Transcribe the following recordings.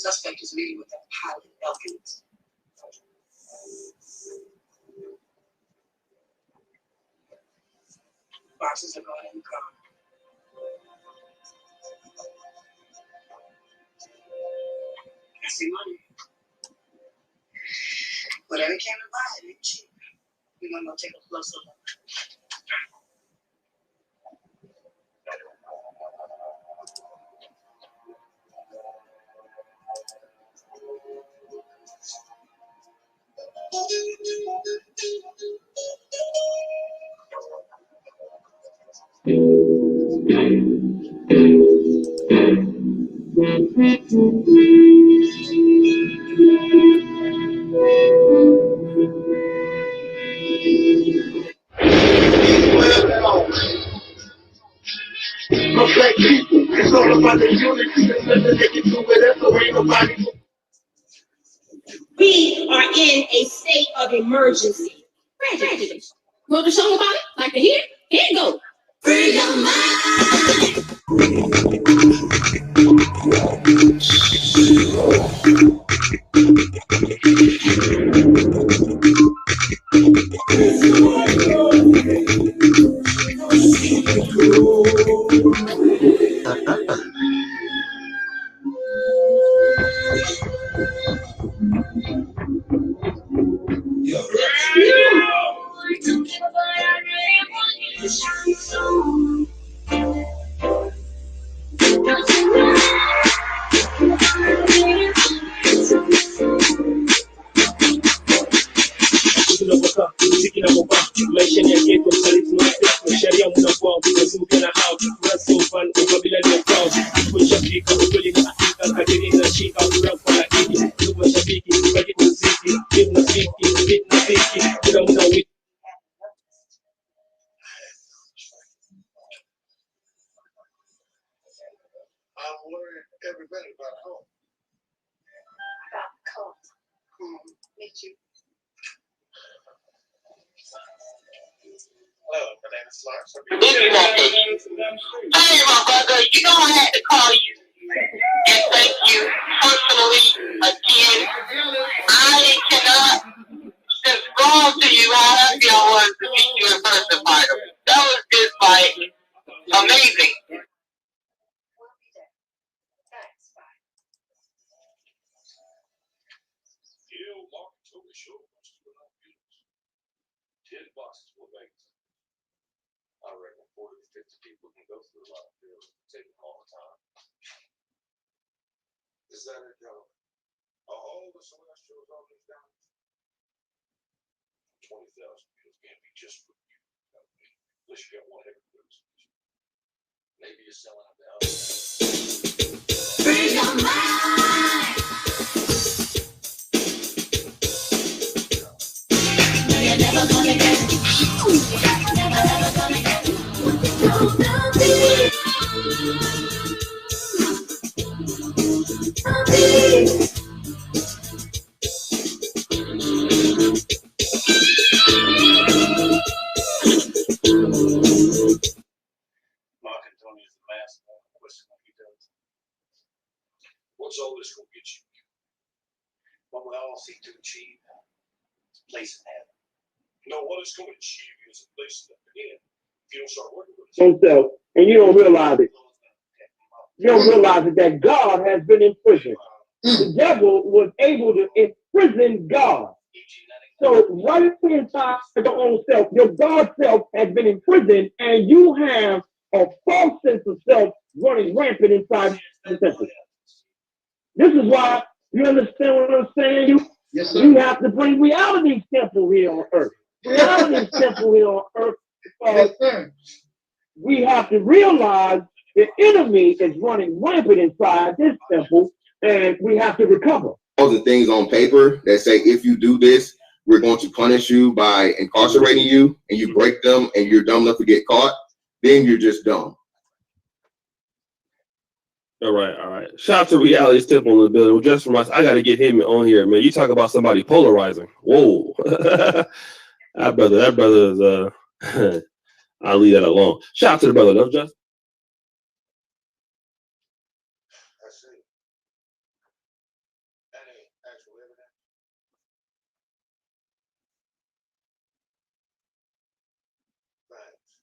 Suspect is meeting with a pilot, Elkins. Boxes are going in the car. I see money. Whatever came to buy it ain't cheap. We're gonna go take a closer look. Black people, it's all about the unity. There's nothing they can do with us, so ain't nobody. We are in a state of emergency. Tragedy. You want to song about it? Like to hear? Here it goes. Free your mind. Hey, my brother, you know I had to call you and thank you personally again. I cannot describe to you how happy I was to meet you in person, Michael. That was just like amazing. I reckon 40 to 50 people can go through a lot of fields. Take them all the time. Is that it, Joe? All the celestials on this down. 20,000 fields can't be just for you. Unless you got one heck of a maybe you're selling them down. Free your mind. No, you're never gonna get it. Never gonna get it. Mark Antony is the master of the question that he does. What's all this going to get you? What we all seek to achieve is a place in heaven. No, what it's going to achieve is a place in heaven. If you don't start working with yourself, and you don't realize it. You don't realize it that God has been in prison. The devil was able to imprison God. So right inside your own self, your God self has been imprisoned, and you have a false sense of self running rampant inside the temple. This is why, you understand what I'm saying? Yes, sir. You have to bring reality's temple here on earth. Reality's temple here on earth. Yes, sir. We have to realize the enemy is running rampant inside this temple, and we have to recover. All the things on paper that say, if you do this, we're going to punish you by incarcerating you, and you break them and you're dumb enough to get caught, then you're just dumb. All right. Shout out to Reality's temple in the building. Well, just from us, I got to get him on here, man. You talk about somebody polarizing. Whoa. that brother is, I'll leave that alone. Shout out to the brother, though, Justin. Actual evidence. Facts.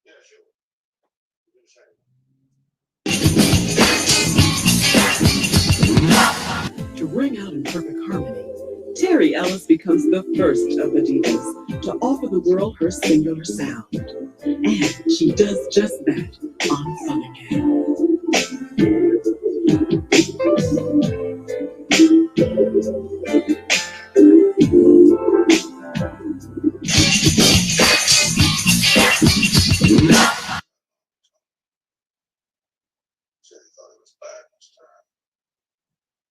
Yeah, sure. Do the same. To ring out in perfect harmony, Terry Ellis becomes the first of the divas to offer the world her singular sound. And she does just that on Fun Again. Said he thought it was Biden's time.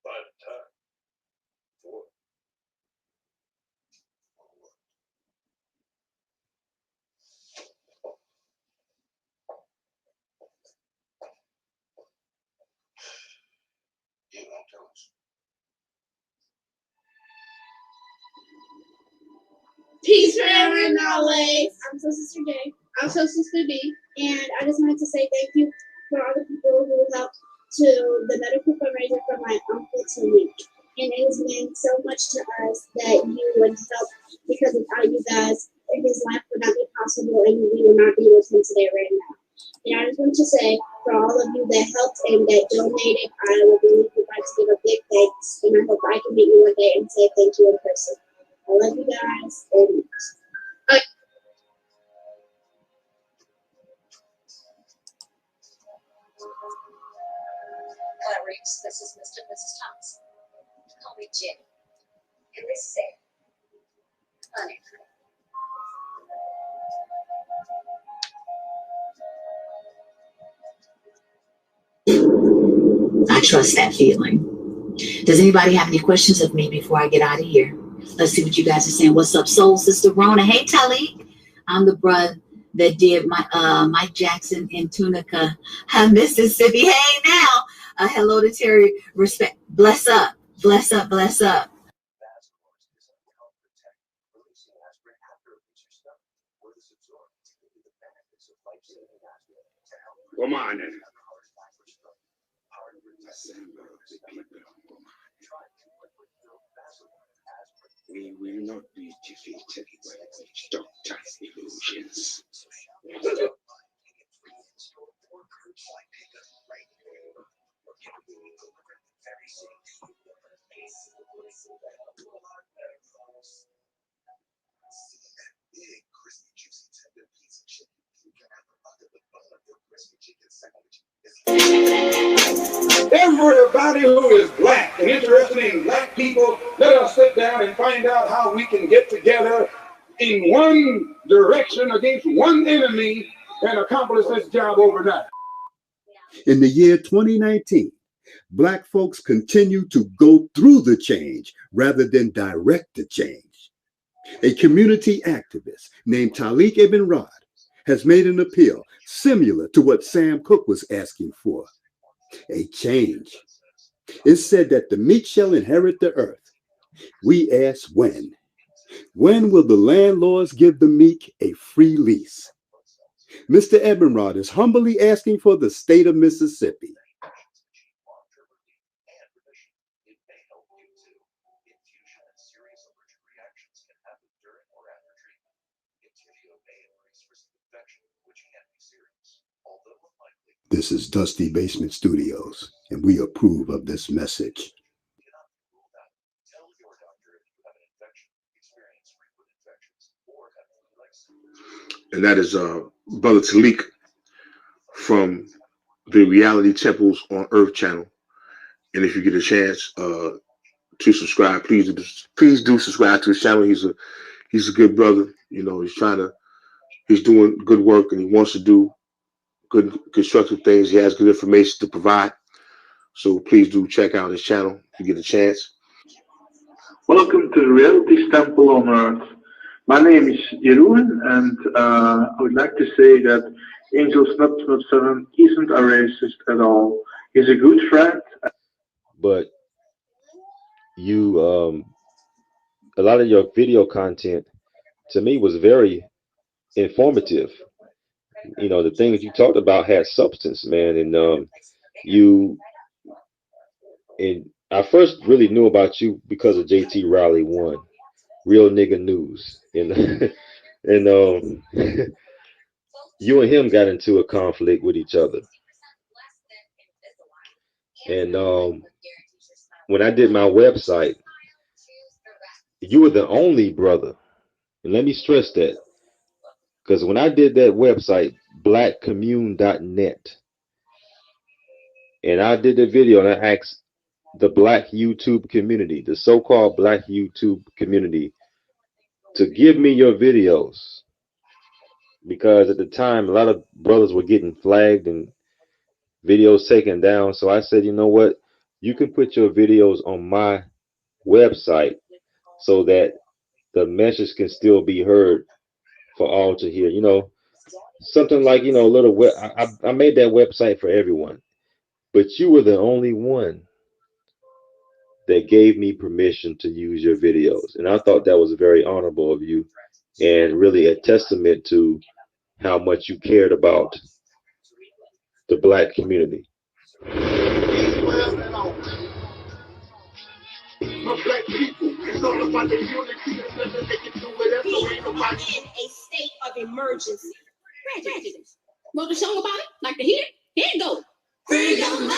Biden's time? For what? For what? You don't tell us. Peace forever and always. I'm so Sister J. I'm so Sister D. And I just wanted to say thank you for all the people who helped to the medical fundraiser for my uncle Taalik. And it has meant so much to us that you would help, because without you guys, his life would not be possible and we would not be with him today right now. And I just want to say, for all of you that helped and that donated, I would really like to give a big thanks. And I hope I can meet you one day and say thank you in person. I love you guys. And Clarice, this is Mr. and Mrs. Thomas. Call me Jenny. And this is it. Honey. I trust that feeling. Does anybody have any questions of me before I get out of here? Let's see what you guys are saying. What's up, Soul Sister Rona? Hey, Taalik. I'm the brother that did my Mike Jackson in Tunica, Mississippi. Hey, now. Hello to Terry. Respect. Bless up. Bless up. Bless up. Come on then. We will not be defeated by Dr. Illusions. Everybody who is black and interested in black people, let us sit down and find out how we can get together in one direction against one enemy and accomplish this job overnight. In the year 2019, black folks continue to go through the change rather than direct the change. A community activist named Taalik Ibn'rad has made an appeal similar to what Sam Cooke was asking for. A change. It's said that the meek shall inherit the earth. We ask when. When will the landlords give the meek a free lease? Mr. Ibn'rad is humbly asking for the state of Mississippi. This is Dusty Basement Studios, and we approve of this message. And that is Brother Taalik from the Reality Temples on Earth channel. And if you get a chance to subscribe, please do subscribe to his channel. He's a good brother. You know, he's doing good work, and he wants to do good constructive things. He has good information to provide. So please do check out his channel if you get a chance. Welcome to the Reality Temple on Earth. My name is Jeroen, and I would like to say that Angel Snub 7 isn't a racist at all. He's a good friend. But you, a lot of your video content to me was very informative. You know, the things you talked about had substance, man, and I first really knew about you because of JT Riley 1, Real Nigga News, and and you and him got into a conflict with each other. And when I did my website, you were the only brother, and let me stress that, because when I did that website, blackcommune.net, and I did the video and I asked the Black YouTube community, the so-called Black YouTube community, to give me your videos, because at the time a lot of brothers were getting flagged and videos taken down. So I said, you know what, you can put your videos on my website so that the message can still be heard for all to hear. You know, something like, you know, a little I made that website for everyone, but you were the only one that gave me permission to use your videos, and I thought that was very honorable of you and really a testament to how much you cared about the Black community. Black people, it's all about the unity and nothing they can do with us. So ain't nobody in a state of emergency. Prejudice. Wrote a song about it? Like to hear it? Here it goes. Free your mind.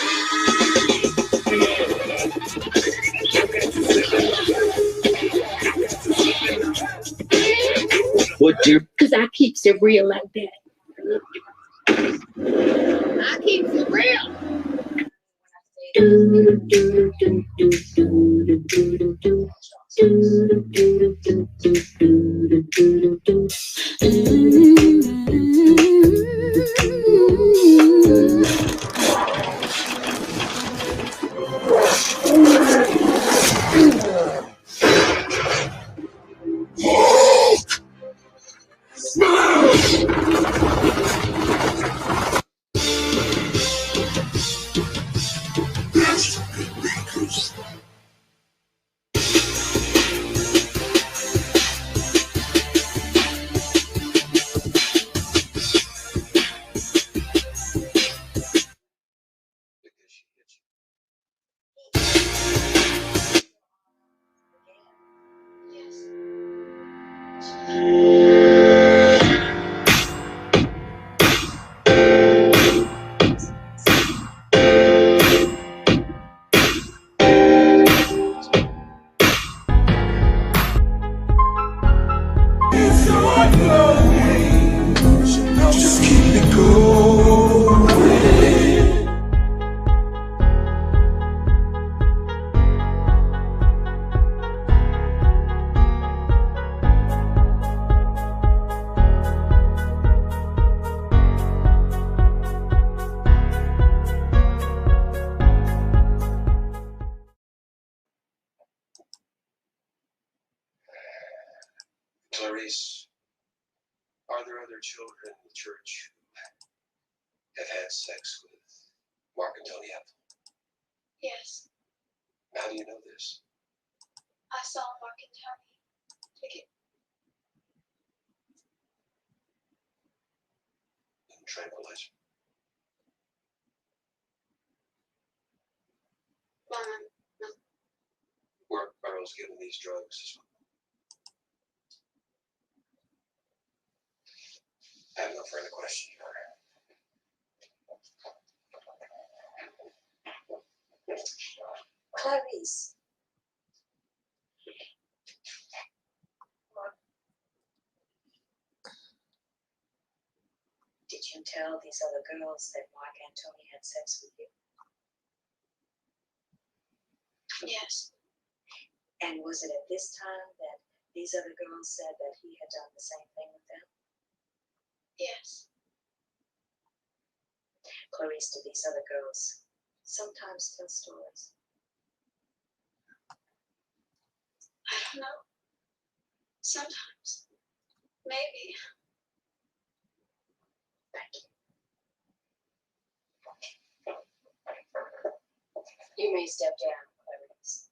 What do? Because I keeps it real like that. I keeps it real. Are there other children in the church who have had sex with Mark and Tony Apple? Yes. How do you know this? I saw Mark and Tony take it. And tranquilizer. No. Were girls given these drugs as well? I have no further question, Your Honor. Clarice. Did you tell these other girls that Mark and Tony had sex with you? Yes. And was it at this time that these other girls said that he had done the same thing with them? Yes. Clarice, do these other girls sometimes tell stories? I don't know. Sometimes. Maybe. Thank you. You may step down, Clarice.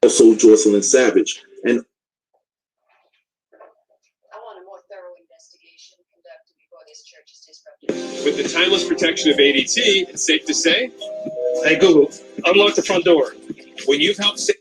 Also Jocelyn Savage. And I want a more thorough investigation conducted before this church is disrupted. With the timeless protection of ADT, it's safe to say, hey Google, unlock the front door. When you've helped save.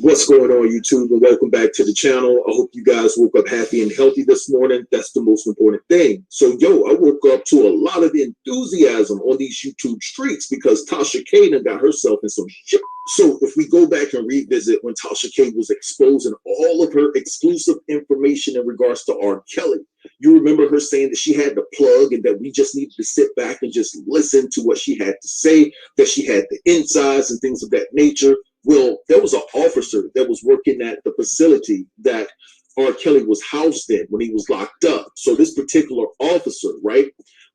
What's going on, YouTube, and welcome back to the channel. I hope you guys woke up happy and healthy this morning. That's the most important thing. So, I woke up to a lot of enthusiasm on these YouTube streets because Tasha K got herself in some shit. So, if we go back and revisit when Tasha K was exposing all of her exclusive information in regards to R.Kelly, you remember her saying that she had the plug and that we just needed to sit back and just listen to what she had to say, that she had the insides and things of that nature. Well, there was an officer that was working at the facility that R.Kelly was housed in when he was locked up. So this particular officer, right,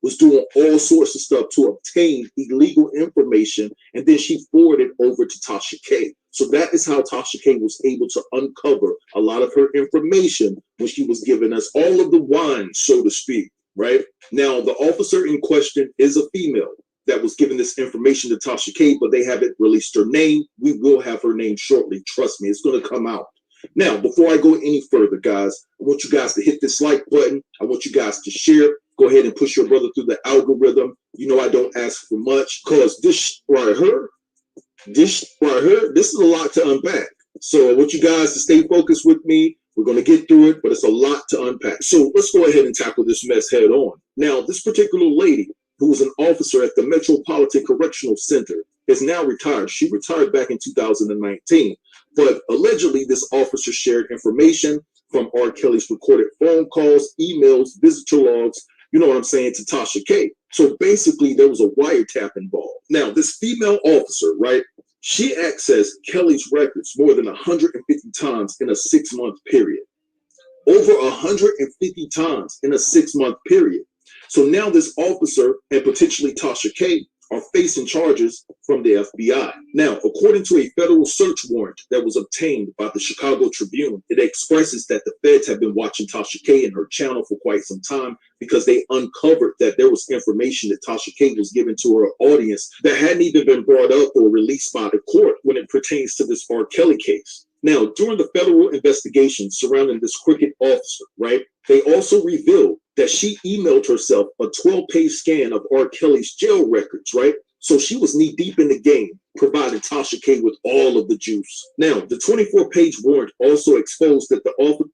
was doing all sorts of stuff to obtain illegal information, and then she forwarded over to Tasha K. So that is how Tasha K was able to uncover a lot of her information when she was giving us all of the wine, so to speak, right? Now, the officer in question is a female that was giving this information to Tasha K, but they haven't released her name. We will have her name shortly. Trust me, it's going to come out. Now, before I go any further, guys, I want you guys to hit this like button. I want you guys to share. Go ahead and push your brother through the algorithm. You know I don't ask for much because this right here, this is a lot to unpack. So I want you guys to stay focused with me. We're going to get through it, but it's a lot to unpack. So let's go ahead and tackle this mess head on. Now, this particular lady, who was an officer at the Metropolitan Correctional Center, is now retired. She retired back in 2019. But allegedly, this officer shared information from R. Kelly's recorded phone calls, emails, visitor logs, you know what I'm saying, to Tasha K. So basically, there was a wiretap involved. Now, this female officer, right, she accessed Kelly's records more than 150 times in a 6-month period. Over 150 times in a 6-month period. So now this officer and potentially Tasha K are facing charges from the FBI. Now, according to a federal search warrant that was obtained by the Chicago Tribune, it expresses that the feds have been watching Tasha K and her channel for quite some time because they uncovered that there was information that Tasha K was given to her audience that hadn't even been brought up or released by the court when it pertains to this R. Kelly case. Now, during the federal investigation surrounding this crooked officer, right, they also revealed that she emailed herself a 12-page scan of R. Kelly's jail records, right? So she was knee-deep in the game, providing Tasha K with all of the juice. Now, the 24-page warrant also exposed that the officer...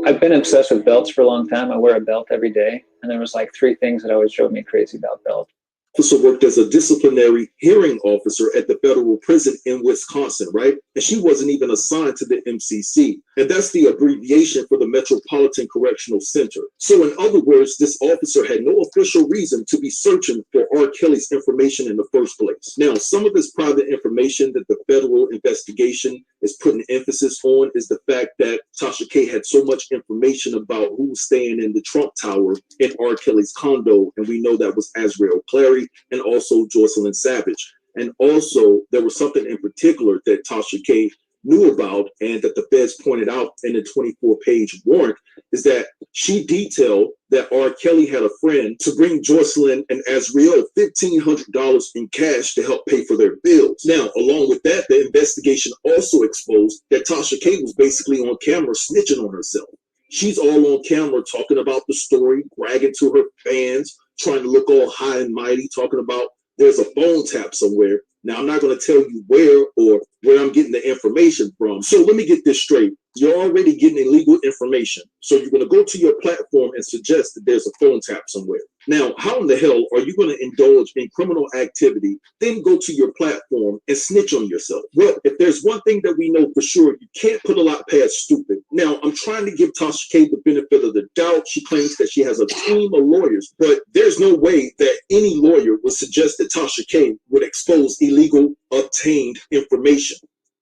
I've been obsessed with belts for a long time. I wear a belt every day. And there was like 3 things that always drove me crazy about belts. Officer worked as a disciplinary hearing officer at the federal prison in Wisconsin, right? And she wasn't even assigned to the MCC. And that's the abbreviation for the Metropolitan Correctional Center. So in other words, this officer had no official reason to be searching for R. Kelly's information in the first place. Now, some of this private information that the federal investigation is putting emphasis on is the fact that Tasha K had so much information about who was staying in the Trump Tower in R. Kelly's condo. And we know that was R.Kelly and also Joycelyn Savage. And also there was something in particular that Tasha K knew about and that the feds pointed out in the 24-page warrant is that she detailed that R. Kelly had a friend to bring Joycelyn and Azriel $1,500 in cash to help pay for their bills. Now, along with that, the investigation also exposed that Tasha K was basically on camera snitching on herself. She's all on camera talking about the story, bragging to her fans, trying to look all high and mighty, talking about there's a phone tap somewhere. Now, I'm not going to tell you where or where I'm getting the information from. So let me get this straight. You're already getting illegal information. So you're going to go to your platform and suggest that there's a phone tap somewhere. Now, how in the hell are you going to indulge in criminal activity, then go to your platform and snitch on yourself? Well, if there's one thing that we know for sure, you can't put a lot past stupid. Now, I'm trying to give Tasha K the benefit of the doubt. She claims that she has a team of lawyers, but there's no way that any lawyer would suggest that Tasha K would expose illegal obtained information.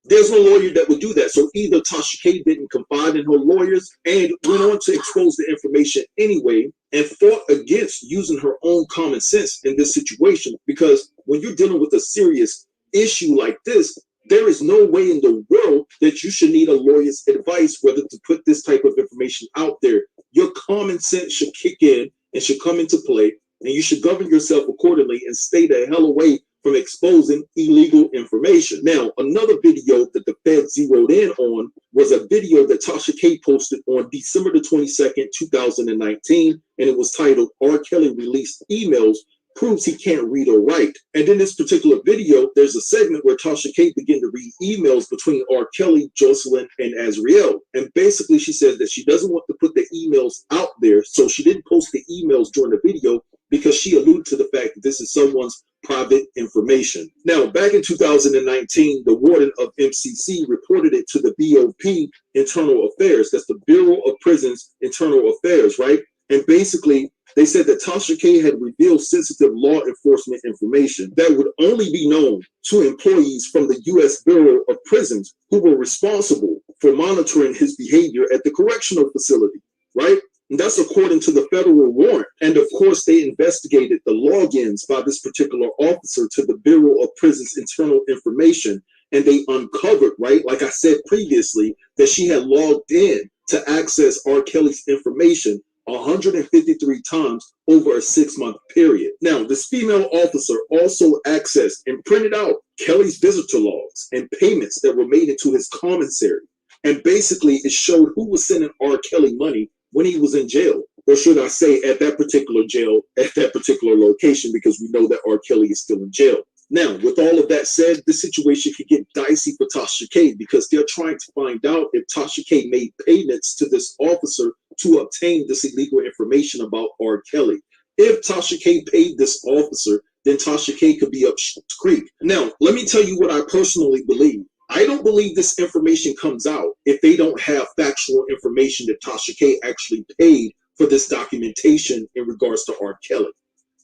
There's no lawyer that would do that. So either Tasha K didn't confide in her lawyers and went on to expose the information anyway and fought against using her own common sense in this situation. Because when you're dealing with a serious issue like this, there is no way in the world that you should need a lawyer's advice whether to put this type of information out there. Your common sense should kick in and should come into play, and you should govern yourself accordingly and stay the hell away from exposing illegal information. Now, another video that the Fed zeroed in on was a video that Tasha K posted on December the 22nd, 2019, and it was titled R.Kelly Released Emails Proves He Can't Read or Write. And in this particular video, there's a segment where Tasha K began to read emails between R.Kelly, Jocelyn, and Azriel. And basically she says that she doesn't want to put the emails out there, so she didn't post the emails during the video because she alluded to the fact that this is someone's private information. Now, back in 2019, the warden of MCC reported it to the BOP Internal Affairs. That's the Bureau of Prisons Internal Affairs, right? And basically, they said that Tasha K had revealed sensitive law enforcement information that would only be known to employees from the U.S. Bureau of Prisons who were responsible for monitoring his behavior at the correctional facility, right? And that's according to the federal warrant. And of course, they investigated the logins by this particular officer to the Bureau of Prisons internal information. And they uncovered, right, like I said previously, that she had logged in to access R. Kelly's information 153 times over a 6-month period. Now, this female officer also accessed and printed out Kelly's visitor logs and payments that were made into his commissary. And basically, it showed who was sending R. Kelly money when he was in jail, or should I say at that particular jail, at that particular location, because we know that R. Kelly is still in jail. Now, with all of that said, the situation could get dicey for Tasha K because they're trying to find out if Tasha K made payments to this officer to obtain this illegal information about R. Kelly. If Tasha K paid this officer, then Tasha K could be up creek. Now, let me tell you what I personally believe. I don't believe this information comes out if they don't have factual information that Tasha K actually paid for this documentation in regards to R. Kelly.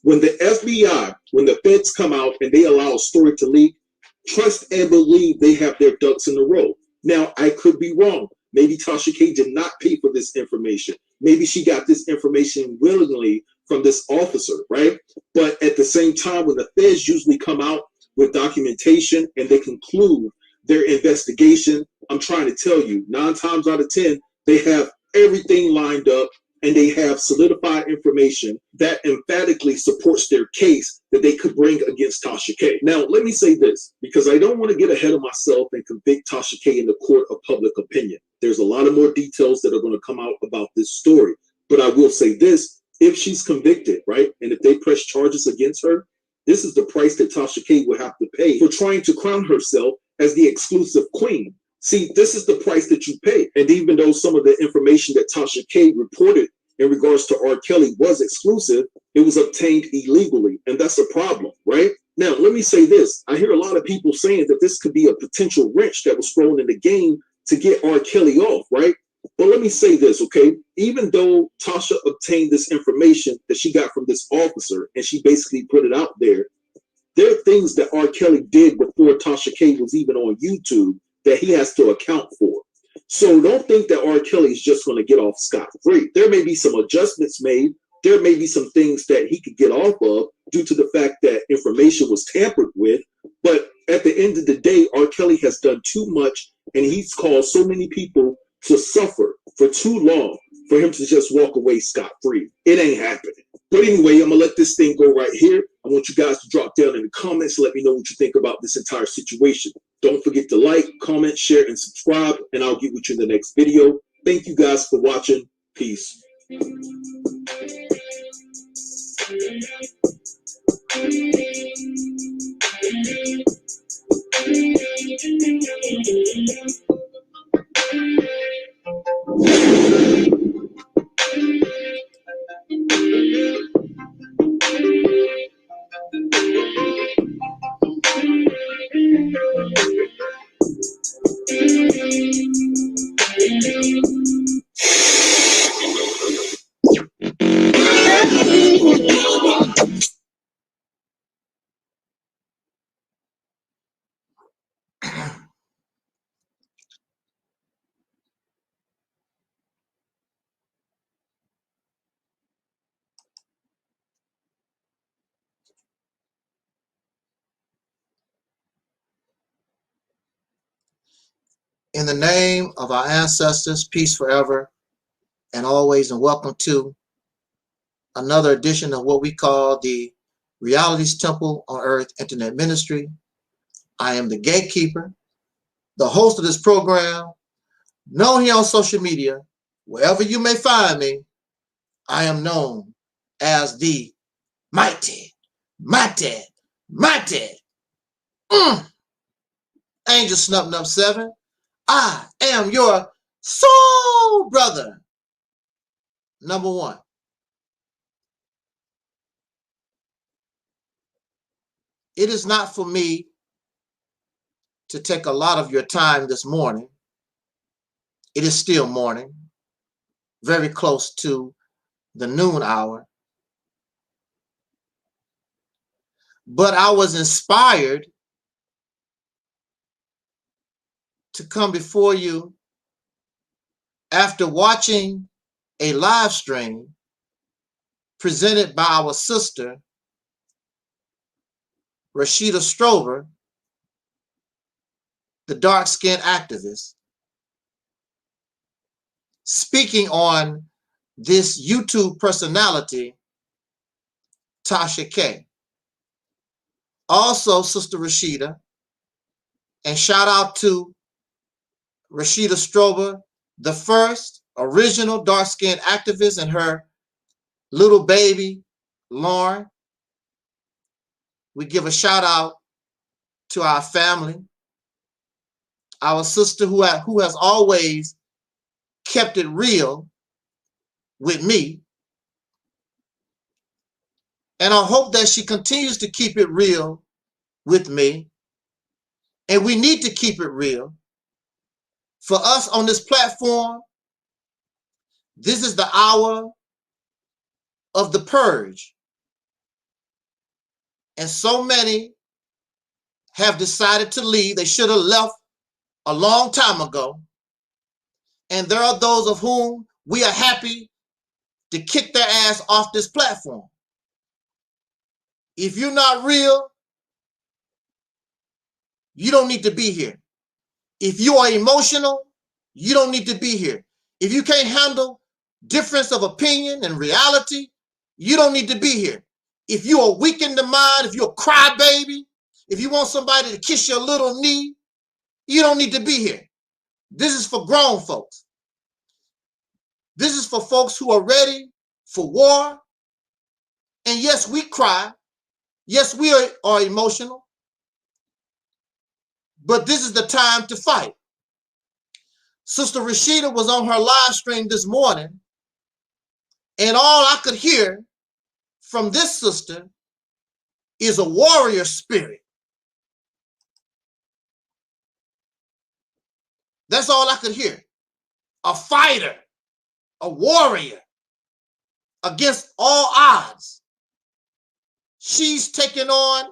When the FBI, when the feds come out and they allow a story to leak, trust and believe they have their ducks in a row. Now, I could be wrong. Maybe Tasha K did not pay for this information. Maybe she got this information willingly from this officer, right? But at the same time, when the feds usually come out with documentation and they conclude their investigation, I'm trying to tell you, 9 times out of 10, they have everything lined up and they have solidified information that emphatically supports their case that they could bring against Tasha K. Now, let me say this, because I don't want to get ahead of myself and convict Tasha K in the court of public opinion. There's a lot of more details that are going to come out about this story. But I will say this, if she's convicted, right, and if they press charges against her, this is the price that Tasha K will have to pay for trying to crown herself as the exclusive queen. See, this is the price that you pay. And even though some of the information that Tasha K reported in regards to R. Kelly was exclusive, it was obtained illegally. And that's a problem, right? Now, let me say this. I hear a lot of people saying that this could be a potential wrench that was thrown in the game to get R. Kelly off, right? But let me say this, okay? Even though Tasha obtained this information that she got from this officer and she basically put it out there are things that R. Kelly did before Tasha K was even on YouTube that he has to account for. So don't think that R. Kelly is just going to get off scot-free. There may be some adjustments made. There may be some things that he could get off of due to the fact that information was tampered with. But at the end of the day, R. Kelly has done too much, and he's caused so many people to suffer for too long for him to just walk away scot-free. It ain't happening. But anyway, I'm going to let this thing go right here. I want you guys to drop down in the comments and let me know what you think about this entire situation. Don't forget to like, comment, share, and subscribe, and I'll get with you in the next video. Thank you guys for watching. Peace. In the name of our ancestors, peace forever and always, and welcome to another edition of what we call the Reality's Temple on Earth Internet Ministry. I am the gatekeeper, the host of this program, known here on social media, wherever you may find me. I am known as the mighty Angel Snub 7. I am your soul brother. Number one. It is not for me to take a lot of your time this morning. It is still morning, very close to the noon hour. But I was inspired to come before you after watching a live stream presented by our sister, Rashida Strober, the dark-skinned activist, speaking on this YouTube personality, Tasha K. Also, Sister Rashida, and shout out to Rashida Strober, the first original dark-skinned activist, and her little baby, Lauren. We give a shout out to our family, our sister who has always kept it real with me. And I hope that she continues to keep it real with me. And we need to keep it real. For us on this platform, this is the hour of the purge. And so many have decided to leave. They should have left a long time ago. And there are those of whom we are happy to kick their ass off this platform. If you're not real, you don't need to be here. If you are emotional, you don't need to be here. If you can't handle difference of opinion and reality, you don't need to be here. If you are weak in the mind, if you're a crybaby, if you want somebody to kiss your little knee, you don't need to be here. This is for grown folks. This is for folks who are ready for war. And yes, we cry. Yes, we are emotional. But this is the time to fight. Sister Rashida was on her live stream this morning, and all I could hear from this sister is a warrior spirit. That's all I could hear. A fighter, a warrior against all odds. She's taken on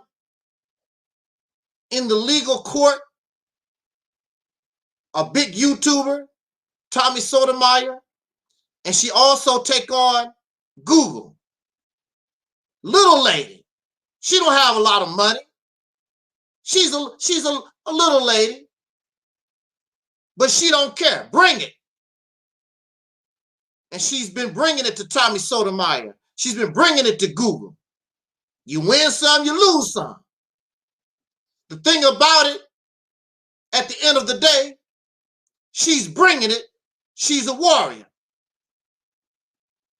in the legal court a big YouTuber, Tommy Sotomayor, and she also take on Google. Little lady. She don't have a lot of money. She's a little lady, but she don't care. Bring it. And she's been bringing it to Tommy Sotomayor. She's been bringing it to Google. You win some, you lose some. The thing about it, at the end of the day, she's bringing it. She's a warrior.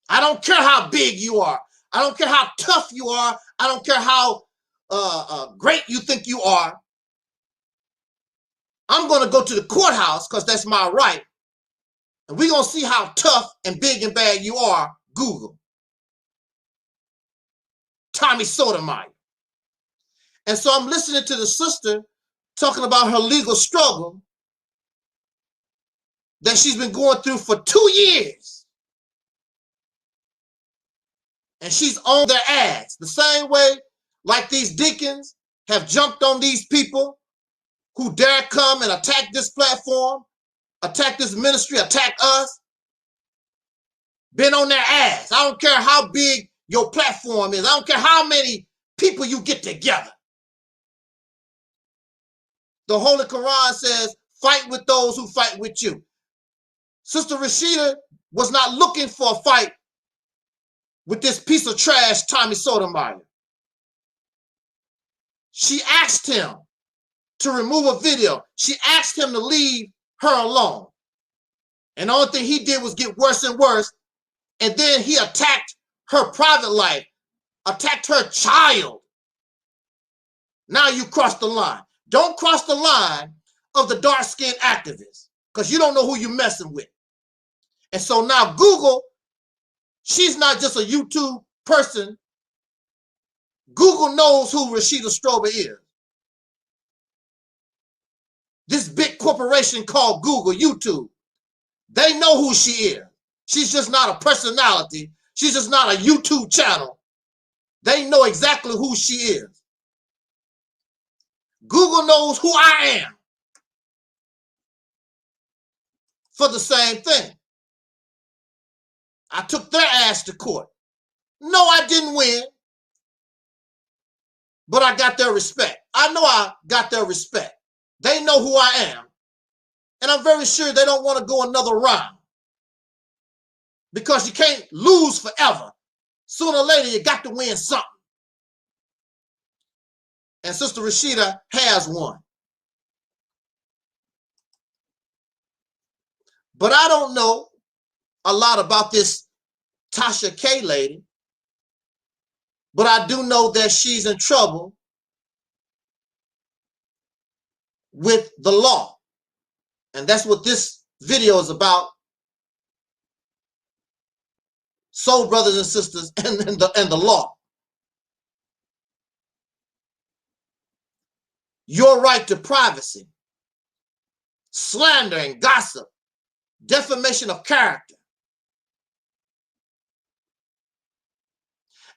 I don't care how big you are. I don't care how tough you are. I don't care how great you think you are. I'm going to go to the courthouse because that's my right. And we're going to see how tough and big and bad you are. Google. Tommy Sotomayor. And so I'm listening to the sister talking about her legal struggle that she's been going through for 2 years. And she's on their ass the same way like these deacons have jumped on these people who dare come and attack this platform, attack this ministry, attack us. Been on their ass. I don't care how big your platform is. I don't care how many people you get together. The Holy Quran says, fight with those who fight with you. Sister Rashida was not looking for a fight with this piece of trash, Tommy Sotomayor. She asked him to remove a video. She asked him to leave her alone. And the only thing he did was get worse and worse. And then he attacked her private life, attacked her child. Now you crossed the line. Don't cross the line of the dark-skinned activists, because you don't know who you're messing with. And so now Google, she's not just a YouTube person. Google knows who Rዄsparasons is. This big corporation called Google, YouTube, they know who she is. She's just not a personality. She's just not a YouTube channel. They know exactly who she is. Google knows who I am for the same thing. I took their ass to court. No, I didn't win, but I got their respect. I know I got their respect. They know who I am, and I'm very sure they don't want to go another round, because you can't lose forever. Sooner or later, you got to win something. And Sister Rashida has won. But I don't know a lot about this Tasha K lady, but I do know that she's in trouble with the law. And that's what this video is about. Soul brothers and sisters and the law. Your right to privacy, slander and gossip, defamation of character.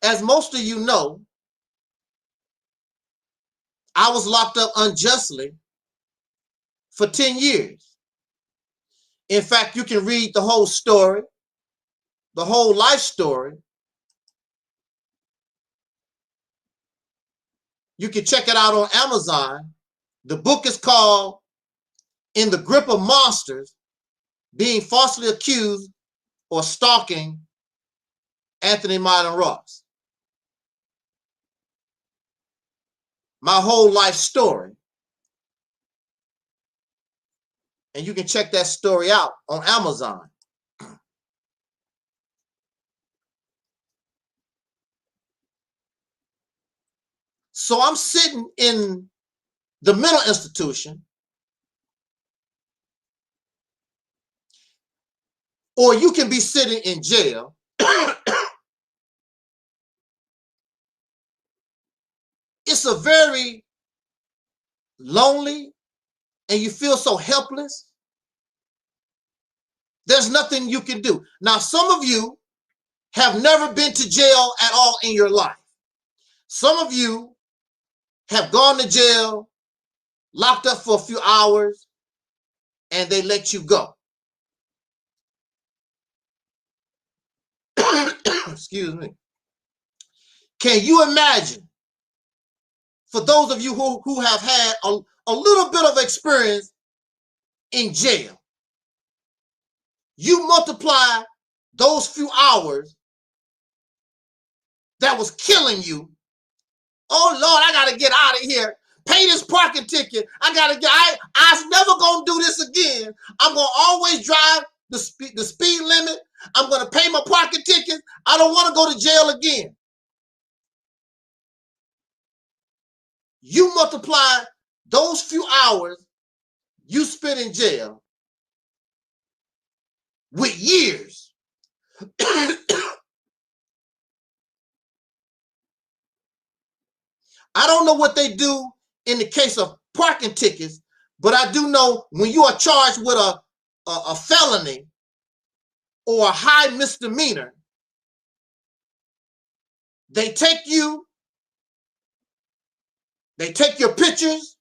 As most of you know, I was locked up unjustly for 10 years. In fact, you can read the whole story, the whole life story. You can check it out on Amazon. The book is called In the Grip of Monsters, Being Falsely Accused or Stalking Anthony Myron Ross. My whole life story. And you can check that story out on Amazon. So I'm sitting in the mental institution, or you can be sitting in jail. It's a very lonely, and you feel so helpless. There's nothing you can do. Now, some of you have never been to jail at all in your life. Some of you have gone to jail, locked up for a few hours, and they let you go. Excuse me. Can you imagine, for those of you who have had a little bit of experience in jail, you multiply those few hours that was killing you. Oh Lord, I gotta get out of here. Pay this parking ticket. I was never gonna do this again. I'm gonna always drive the speed limit. I'm gonna pay my parking ticket. I don't want to go to jail again. You multiply those few hours you spent in jail with years. I don't know what they do in the case of parking tickets, but I do know when you are charged with a felony or a high misdemeanor, they take your pictures,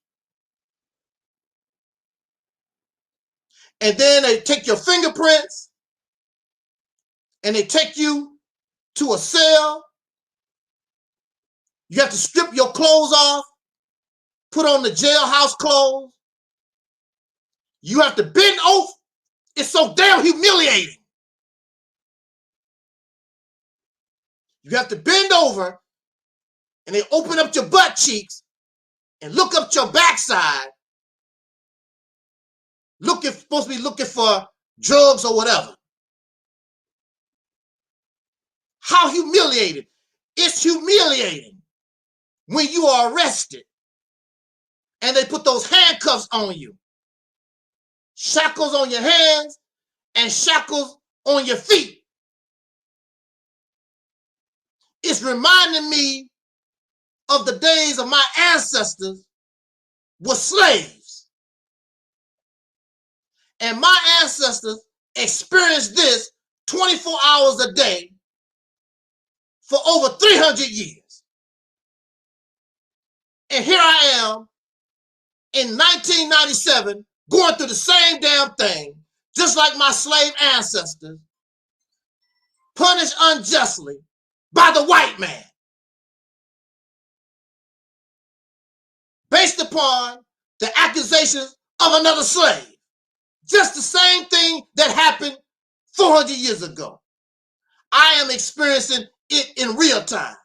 and then they take your fingerprints, and they take you to a cell. You have to strip your clothes off, put on the jailhouse clothes. You have to bend over. It's so damn humiliating. You have to bend over, and they open up your butt cheeks and look up your backside supposed to be looking for drugs or whatever. How humiliating. It's humiliating when you are arrested and they put those handcuffs on you. Shackles on your hands and shackles on your feet. It's reminding me of the days of my ancestors were slaves. And my ancestors experienced this 24 hours a day for over 300 years. And here I am in 1997 going through the same damn thing, just like my slave ancestors, punished unjustly by the white man, based upon the accusations of another slave. Just the same thing that happened 400 years ago. I am experiencing it in real time.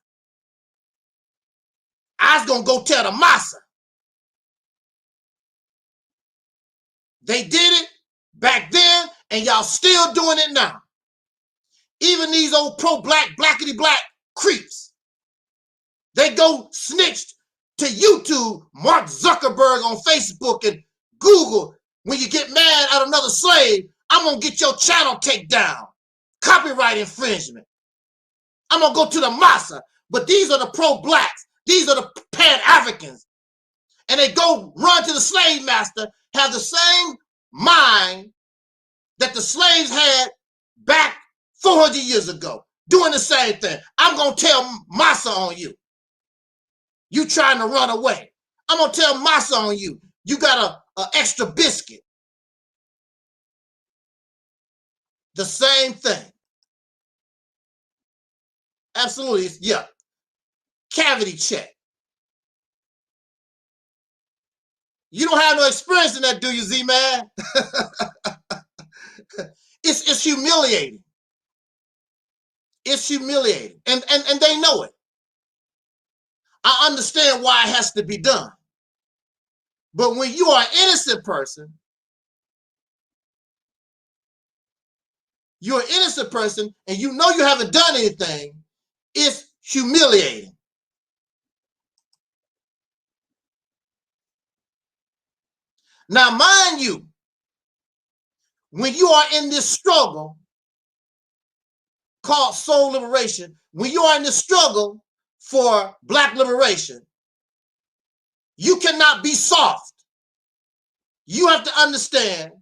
I was going to go tell the massa. They did it back then, and y'all still doing it now. Even these old pro-black, blackity-black creeps, they go snitch to YouTube, Mark Zuckerberg on Facebook and Google. When you get mad at another slave, I'm going to get your channel taken down. Copyright infringement. I'm going to go to the massa. But these are the pro-blacks. These are the pan-Africans. And they go run to the slave master, have the same mind that the slaves had back 400 years ago, doing the same thing. I'm going to tell massa on you. You trying to run away. I'm going to tell massa on you. You got an extra biscuit. The same thing. Absolutely. Yeah. Cavity check. You don't have no experience in that, do you, Z-Man? It's humiliating. It's humiliating. And they know it. I understand why it has to be done. But when you are an innocent person, you're an innocent person and you know you haven't done anything, it's humiliating. Now, mind you, when you are in this struggle called soul liberation, when you are in this struggle for black liberation, you cannot be soft. You have to understand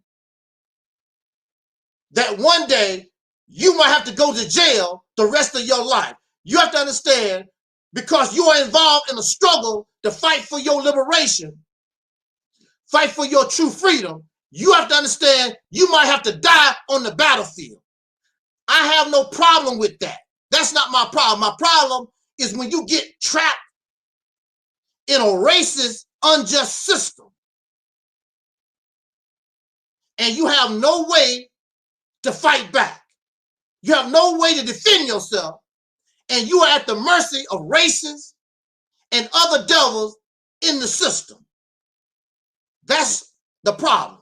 that one day you might have to go to jail the rest of your life. You have to understand, because you are involved in a struggle to fight for your liberation, fight for your true freedom, you have to understand you might have to die on the battlefield. I have no problem with that. That's not my problem. My problem is when you get trapped in a racist, unjust system and you have no way to fight back. You have no way to defend yourself, and you are at the mercy of racists and other devils in the system. That's the problem.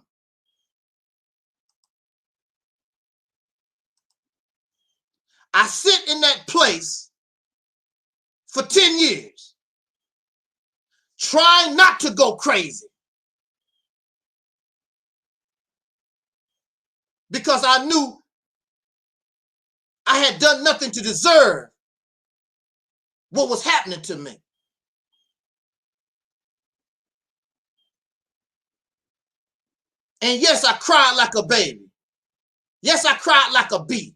I sit in that place for 10 years, trying not to go crazy, because I knew I had done nothing to deserve what was happening to me. And yes, I cried like a baby. Yes, I cried like a bee.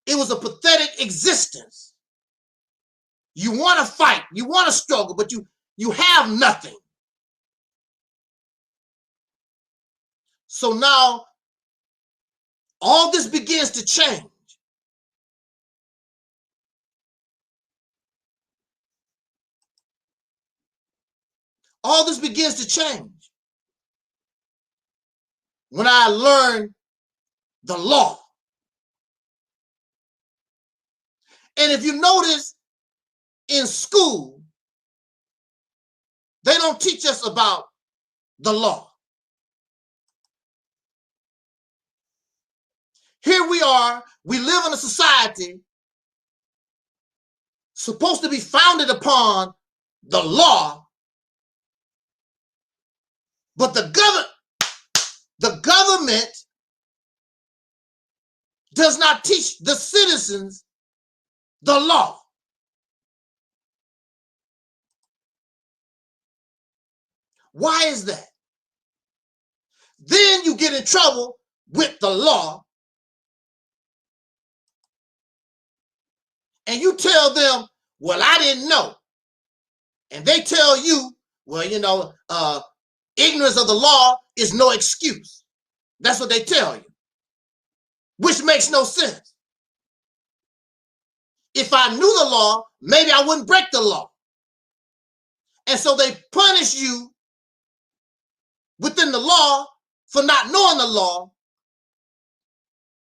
It was a pathetic existence. You want to fight, you want to struggle, but you have nothing. So now all this begins to change. All this begins to change when I learned the law. And if you notice in school, They don't teach us about the law. Here we are, we live in a society supposed to be founded upon the law, but the government does not teach the citizens the law. Why is that? Then you get in trouble with the law and you tell them, well, I didn't know. And they tell you, well, you know, ignorance of the law is no excuse. That's what they tell you, which makes no sense. If I knew the law, maybe I wouldn't break the law. And so they punish you within the law for not knowing the law.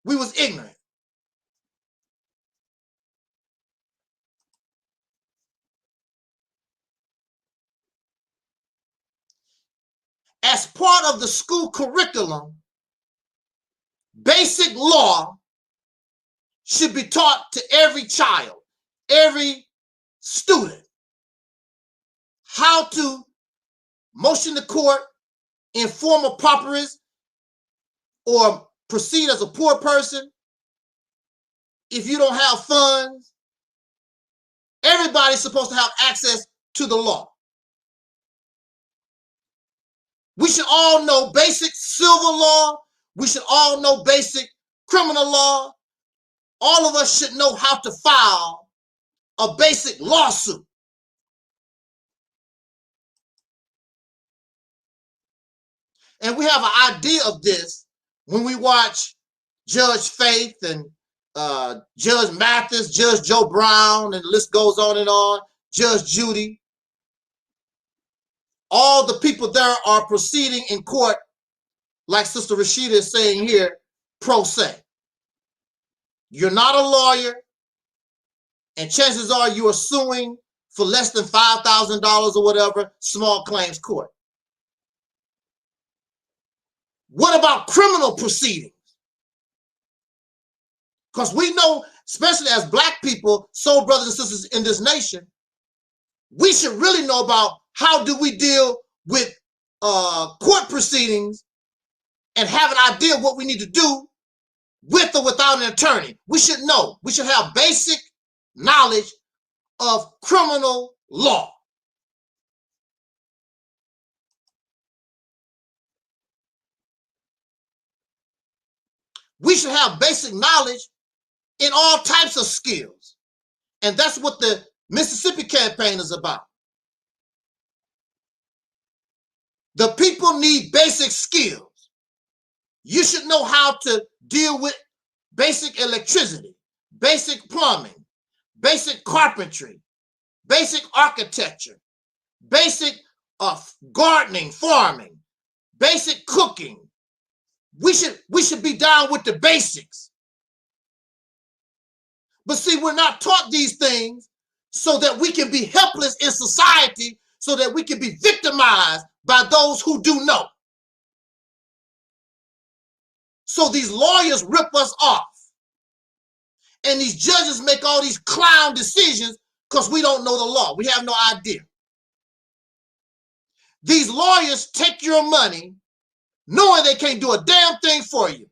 We was ignorant. As part of the school curriculum, basic law should be taught to every child, every student. How to motion the court, inform a pauperist, or proceed as a poor person. If you don't have funds, everybody's supposed to have access to the law. We should all know basic civil law. We should all know basic criminal law. All of us should know how to file a basic lawsuit. And we have an idea of this when we watch Judge Faith and Judge Mathis, Judge Joe Brown, and the list goes on and on, Judge Judy. All the people there are proceeding in court, like Sister Rashida is saying here, pro se. You're not a lawyer, and chances are you are suing for less than $5,000 or whatever, small claims court. What about criminal proceedings? Because we know, especially as Black people, soul brothers and sisters in this nation, we should really know about how do we deal with court proceedings and have an idea of what we need to do with or without an attorney. We should know. We should have basic knowledge of criminal law. We should have basic knowledge in all types of skills. And that's what the Mississippi campaign is about. The people need basic skills. You should know how to deal with basic electricity, basic plumbing, basic carpentry, basic architecture, basic gardening, farming, basic cooking. We should be down with the basics. But see, we're not taught these things so that we can be helpless in society, so that we can be victimized by those who do know. So these lawyers rip us off. And these judges make all these clown decisions because we don't know the law. We have no idea. These lawyers take your money knowing they can't do a damn thing for you.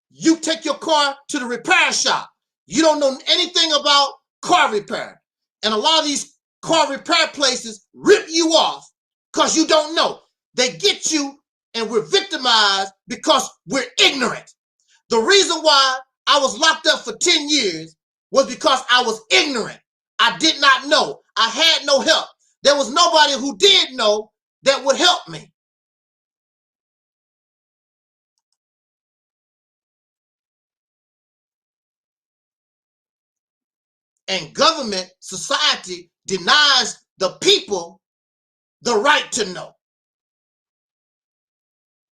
You take your car to the repair shop. You don't know anything about car repair. And a lot of these car repair places rip you off because you don't know. They get you and we're victimized because we're ignorant. The reason why I was locked up for 10 years was because I was ignorant. I did not know. I had no help. There was nobody who did know that would help me. And government, society denies the people the right to know.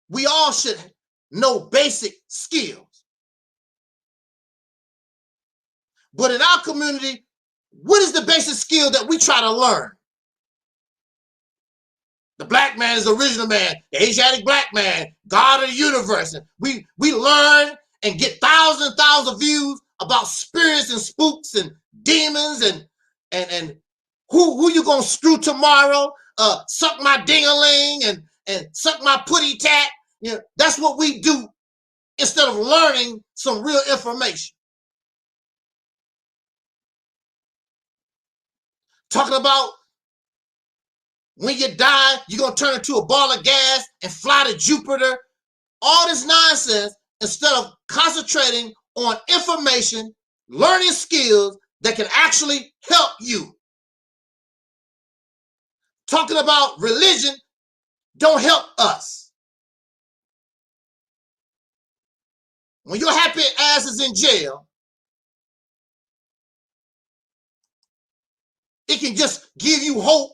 We all should know basic skills. But in our community, what is the basic skill that we try to learn? The black man is the original man, the Asiatic black man, God of the universe. And we learn and get thousands and thousands of views about spirits and spooks and demons and who you gonna screw tomorrow? Suck my ding-a-ling and suck my putty tat. You know, that's what we do instead of learning some real information. Talking about when you die, you're going to turn into a ball of gas and fly to Jupiter. All this nonsense instead of concentrating on information, learning skills that can actually help you. Talking about religion don't help us. When your happy ass is in jail, it can just give you hope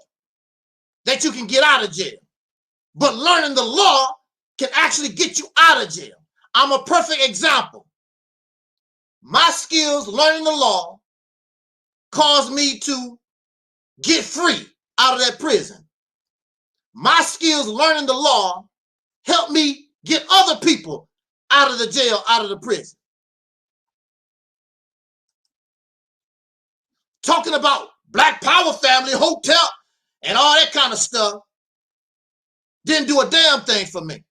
that you can get out of jail. But learning the law can actually get you out of jail. I'm a perfect example. My skills learning the law caused me to get free out of that prison. My skills learning the law helped me get other people out of the jail, out of the prison. Talking about Black Power family, hotel, and all that kind of stuff didn't do a damn thing for me.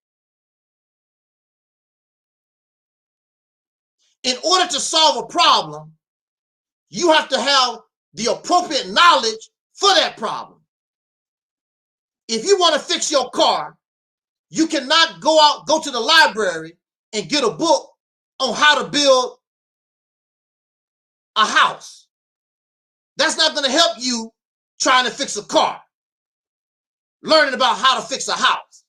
In order to solve a problem, you have to have the appropriate knowledge for that problem. If you want to fix your car, you cannot go to the library and get a book on how to build a house. That's not going to help you trying to fix a car, learning about how to fix a house.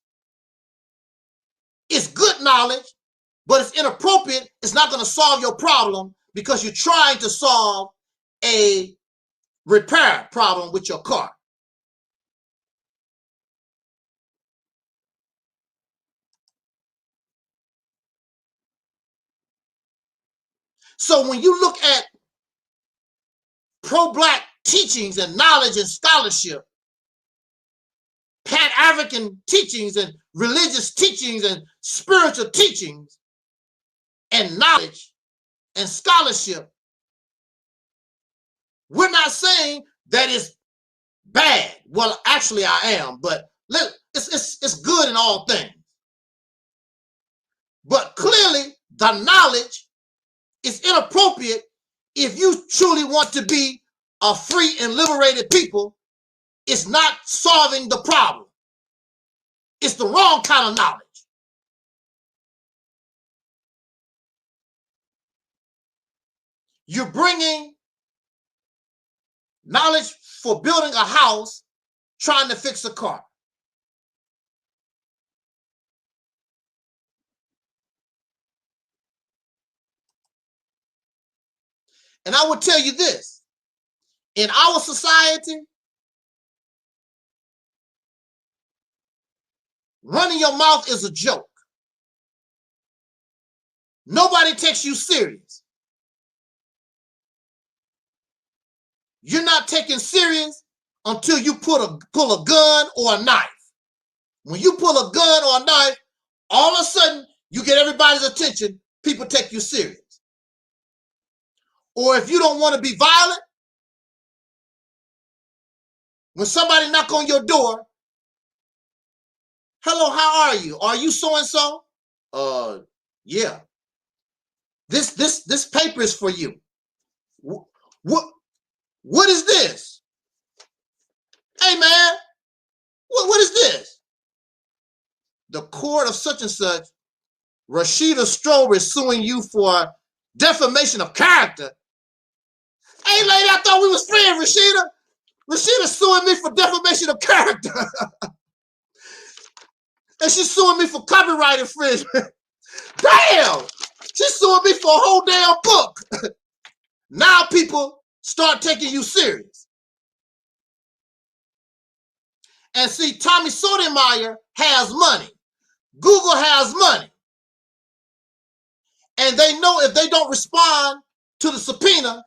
It's good knowledge, but it's inappropriate. It's not going to solve your problem because you're trying to solve a repair problem with your car. So when you look at pro-Black teachings and knowledge and scholarship, Pan-African teachings and religious teachings and spiritual teachings and knowledge and scholarship, we're not saying that it's bad. Well, actually I am, but it's good in all things. But clearly the knowledge is inappropriate if you truly want to be a free and liberated people. It's not solving the problem. It's the wrong kind of knowledge. You're bringing knowledge for building a house, trying to fix a car. And I will tell you this, in our society, running your mouth is a joke. Nobody takes you serious. You're not taken serious until you pull a gun or a knife. When you pull a gun or a knife, all of a sudden you get everybody's attention. People take you serious. Or if you don't want to be violent, when somebody knock on your door, hello, how are you? Are you so-and-so? Yeah. This paper is for you. What is this? Hey man, what is this? The court of such and such, Rashida Strober is suing you for defamation of character. Hey lady, I thought we was friends, Rashida. Rashida's suing me for defamation of character. And she's suing me for copyright infringement. Damn! She's suing me for a whole damn book. Now people start taking you serious. And see, Tommy Sotomayor has money. Google has money. And they know if they don't respond to the subpoena,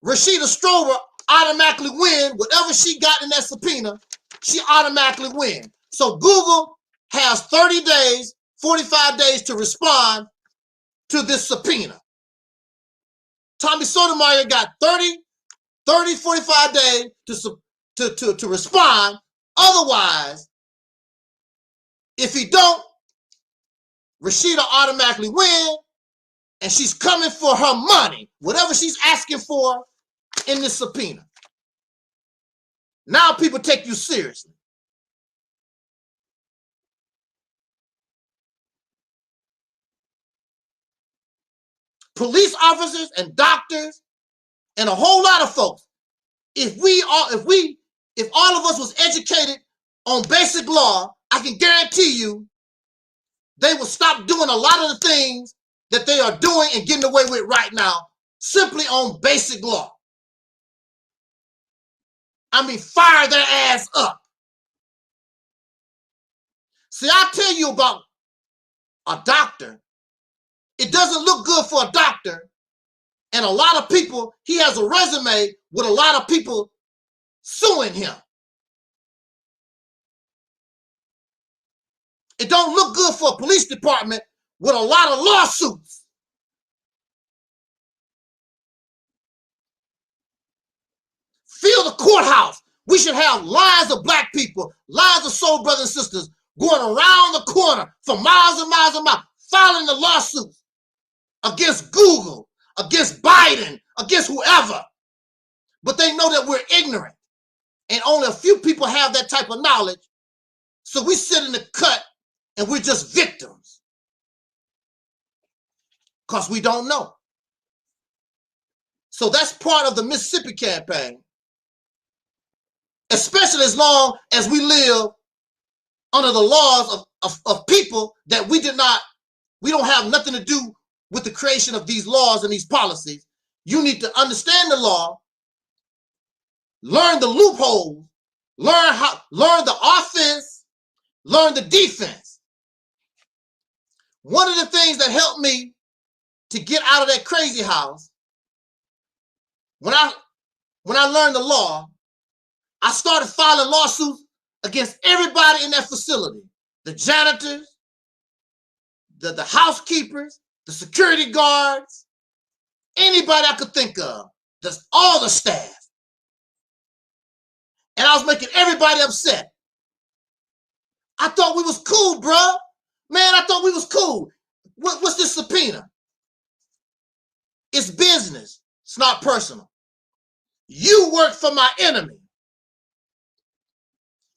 Rashida Strover automatically win. Whatever she got in that subpoena, she automatically win. So Google has 30 days, 45 days to respond to this subpoena. Tommy Sotomayor got 30, 45 days to respond. Otherwise, if he don't, Rashida automatically win, and she's coming for her money, whatever she's asking for in this subpoena. Now people take you seriously. Police officers and doctors and a whole lot of folks, if all of us was educated on basic law, I can guarantee you they will stop doing a lot of the things that they are doing and getting away with right now simply on basic law. I mean, fire their ass up. See, I'll tell you about a doctor. It doesn't look good for a doctor, and a lot of people, he has a resume with a lot of people suing him. It don't look good for a police department with a lot of lawsuits. Fill the courthouse. We should have lines of black people, lines of soul brothers and sisters going around the corner for miles and miles and miles, filing the lawsuits against Google, against Biden, against whoever. But they know that we're ignorant. And only a few people have that type of knowledge. So we sit in the cut and we're just victims. Because we don't know. So that's part of the Mississippi campaign. Especially as long as we live under the laws of people that we don't have nothing to do with the creation of these laws and these policies. You need to understand the law, learn the loopholes, learn the offense, learn the defense. One of the things that helped me to get out of that crazy house, when I learned the law, I started filing lawsuits against everybody in that facility. The janitors, the housekeepers, the security guards, anybody I could think of, all the staff. And I was making everybody upset. I thought we was cool, bruh. Man, I thought we was cool. What's this subpoena? It's business. It's not personal. You work for my enemy.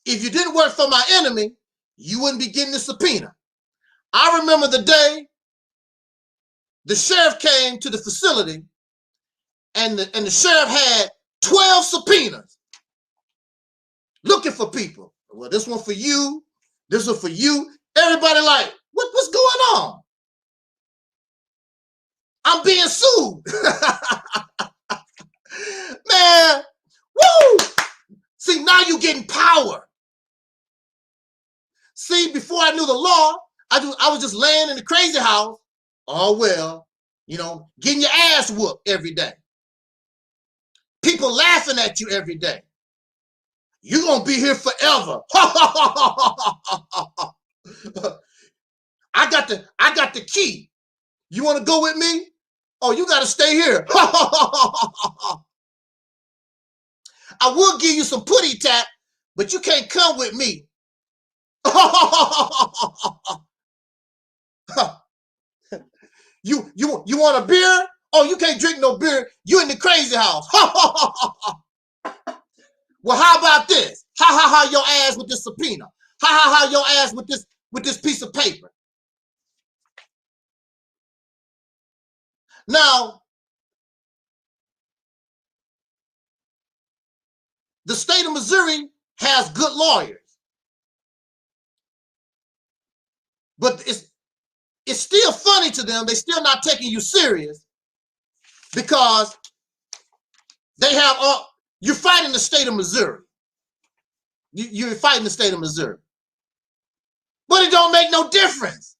If you didn't work for my enemy, you wouldn't be getting the subpoena. I remember the day the sheriff came to the facility and the sheriff had 12 subpoenas looking for people. Well, this one for you, this one for you. Everybody like, what's going on? I'm being sued. Man, woo! See, now you're getting power. See, before I knew the law, I was just laying in the crazy house. Oh, well, you know, getting your ass whooped every day. People laughing at you every day. You're going to be here forever. I got the key. You want to go with me? Oh, you got to stay here. I will give you some putty tap, but you can't come with me. You want a beer? Oh, you can't drink no beer. You in the crazy house. Well, how about this? Ha your ass with this subpoena. Ha your ass with this piece of paper. Now, the state of Missouri has good lawyers. But it's still funny to them. They're still not taking you serious because they have you're fighting the state of Missouri. You're fighting the state of Missouri. But it don't make no difference.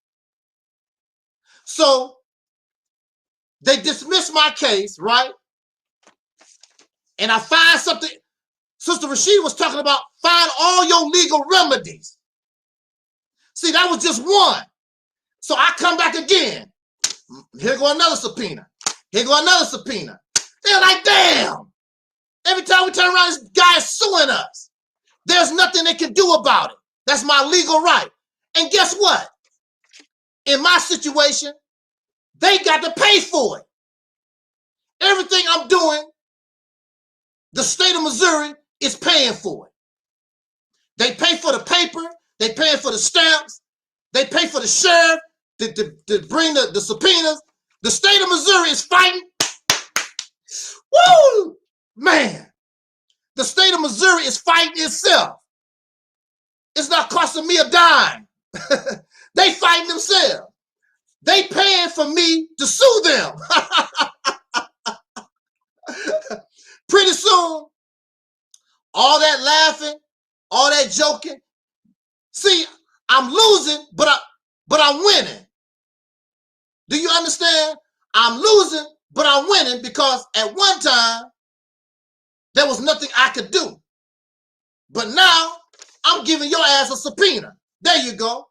So they dismiss my case, right? and I find something. Sister Rashida was talking about find all your legal remedies. See, that was just one. So I come back again. Here go another subpoena. Here go another subpoena. They're like, damn. Every time we turn around, this guy is suing us. There's nothing they can do about it. That's my legal right. And guess what? In my situation, they got to pay for it. Everything I'm doing, the state of Missouri is paying for it. They pay for the paper. They pay for the stamps. They pay for the sheriff to bring the subpoenas. The state of Missouri is fighting. Woo! Man, the state of Missouri is fighting itself. It's not costing me a dime. They fighting themselves. They paying for me to sue them. Pretty soon, all that laughing, all that joking. See, I'm losing, but I'm winning. Do you understand? I'm losing, but I'm winning because at one time, there was nothing I could do. But now, I'm giving your ass a subpoena. There you go.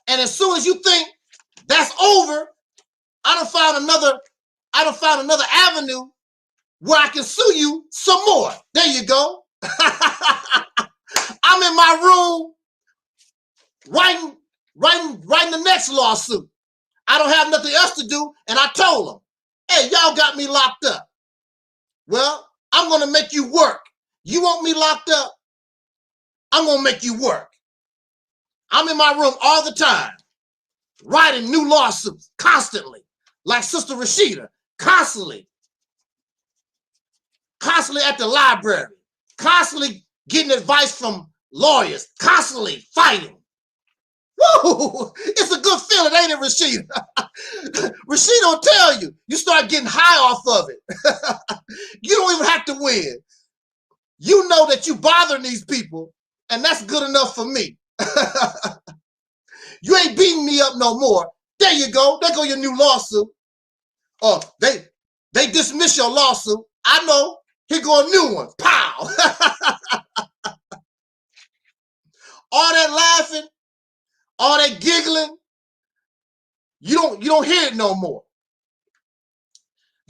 And as soon as you think that's over, I done found another avenue where I can sue you some more. There you go. I'm in my room writing the next lawsuit. I don't have nothing else to do, and I told them, hey, y'all got me locked up. Well, I'm going to make you work. You want me locked up? I'm going to make you work. I'm in my room all the time, writing new lawsuits constantly, like Sister Rashida, constantly at the library, constantly getting advice from lawyers, constantly fighting. Woo! It's a good feeling, ain't it, Rashida? Rashida will tell you, you start getting high off of it. You don't even have to win. You know that you bothering these people, and that's good enough for me. You ain't beating me up no more. There you go. There go your new lawsuit. Oh, they dismiss your lawsuit. I know. Here go a new one. Pow! All that laughing, all that giggling, you don't hear it no more.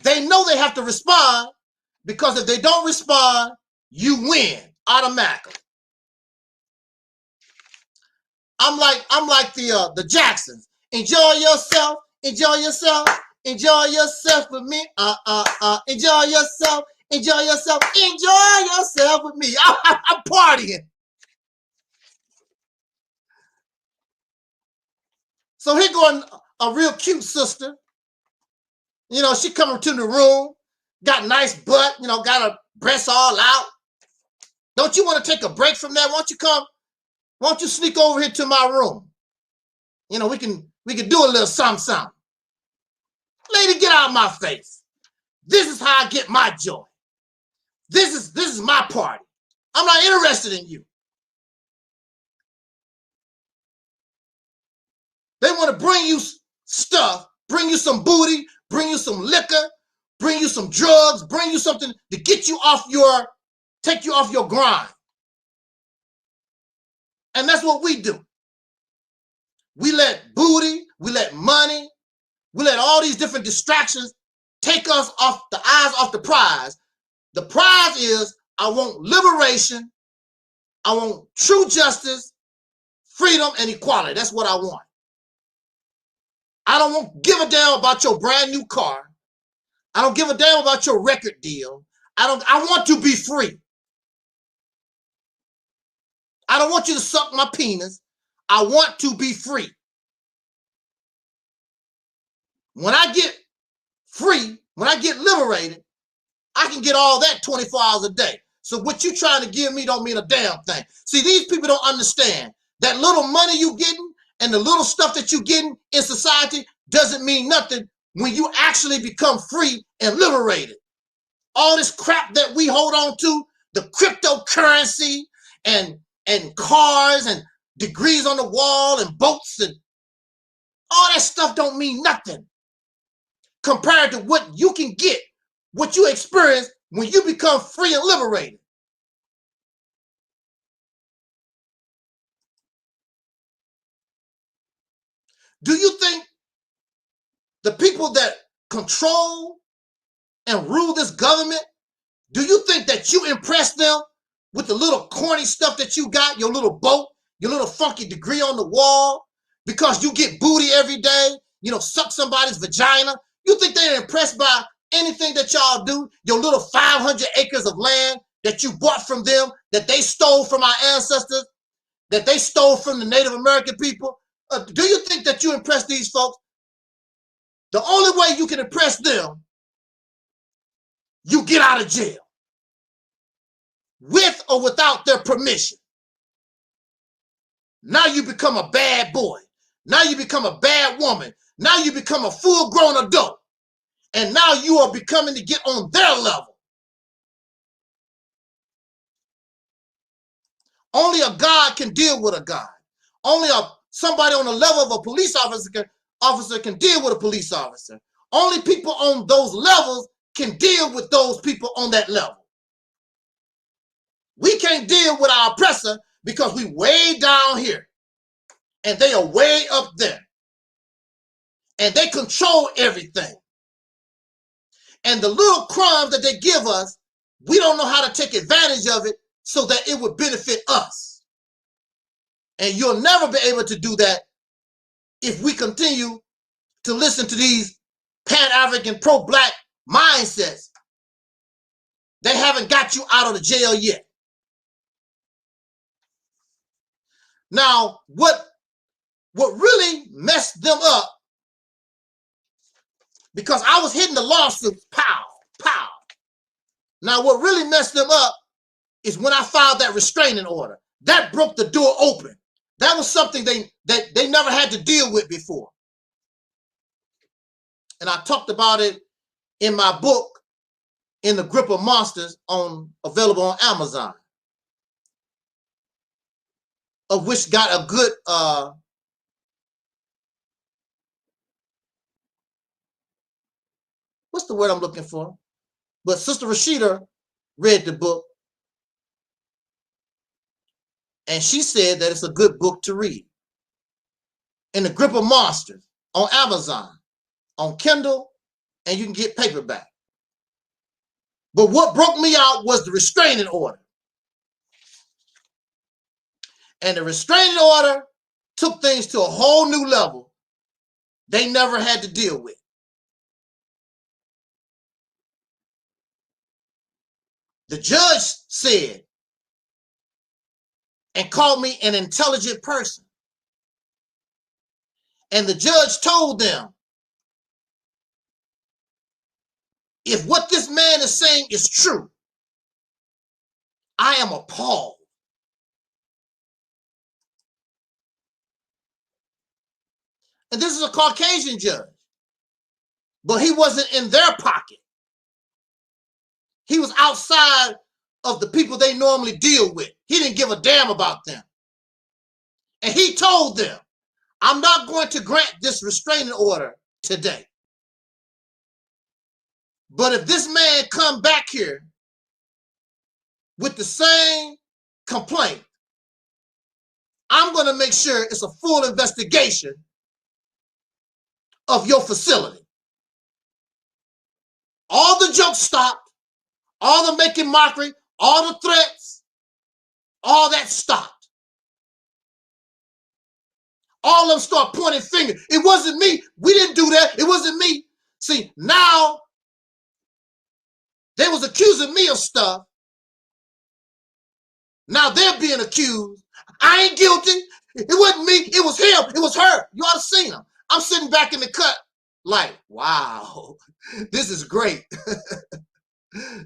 They know they have to respond because if they don't respond, you win automatically. I'm like the Jacksons. Enjoy yourself, enjoy yourself, enjoy yourself with me. Enjoy yourself, enjoy yourself, enjoy yourself with me. I'm partying. So here going a real cute sister. You know, she coming to the room, got nice butt, you know, got her breasts all out. Don't you want to take a break from that? Why don't you sneak over here to my room? You know, we can do a little something. Lady, get out of my face. This is how I get my joy. This is my party. I'm not interested in you. They want to bring you stuff, bring you some booty, bring you some liquor, bring you some drugs, bring you something to get you take you off your grind. And that's what we do. We let booty, we let money, we let all these different distractions take us off the eyes off the prize. The prize is I want liberation, I want true justice, freedom, and equality. That's what I want. I don't give a damn about your brand new car. I don't give a damn about your record deal. I want to be free. I don't want you to suck my penis. I want to be free. When I get free, when I get liberated, I can get all that 24 hours a day. So what you trying to give me don't mean a damn thing. See, these people don't understand that little money you getting and the little stuff that you getting in society doesn't mean nothing when you actually become free and liberated. All this crap that we hold on to, the cryptocurrency and cars and degrees on the wall and boats and all that stuff don't mean nothing compared to what you can get, what you experience when you become free and liberated. Do you think the people that control and rule this government, do you think that you impress them with the little corny stuff that you got, your little boat, your little funky degree on the wall, because you get booty every day, you know, suck somebody's vagina? You think they're impressed by anything that y'all do? Your little 500 acres of land that you bought from them, that they stole from our ancestors, that they stole from the Native American people? Do you think that you impress these folks? The only way you can impress them, you get out of jail, with or without their permission. Now you become a bad boy. Now you become a bad woman. Now you become a full-grown adult. And now you are becoming to get on their level. Only a God can deal with a God. Only somebody on the level of a police officer can deal with a police officer. Only people on those levels can deal with those people on that level. We can't deal with our oppressor because we way down here and they are way up there. And they control everything. And the little crumbs that they give us, we don't know how to take advantage of it so that it would benefit us. And you'll never be able to do that if we continue to listen to these Pan-African pro-black mindsets. They haven't got you out of the jail yet. Now, what really messed them up, because I was hitting the lawsuits, pow, pow. Now, what really messed them up is when I filed that restraining order. That broke the door open. That was something they never had to deal with before. And I talked about it in my book, In the Grip of Monsters, available on Amazon, of which got a good what's the word I'm looking for? But Sister Rashida read the book, and she said that it's a good book to read. In the Grip of Monsters on Amazon, on Kindle, and you can get paperback. But what broke me out was the restraining order. And the restraining order took things to a whole new level they never had to deal with. The judge said and called me an intelligent person. And the judge told them, if what this man is saying is true, I am appalled. And this is a Caucasian judge, but he wasn't in their pocket. He was outside of the people they normally deal with. He didn't give a damn about them. And he told them, I'm not going to grant this restraining order today. But if this man come back here with the same complaint, I'm going to make sure it's a full investigation of your facility. All the jokes stopped, all the making mockery, all the threats, all that stopped. All of them start pointing fingers. It wasn't me. We didn't do that. It wasn't me. See, now they was accusing me of stuff. Now they're being accused. I ain't guilty. It wasn't me. It was him. It was her. You ought to seen him. I'm sitting back in the cut like, wow, this is great.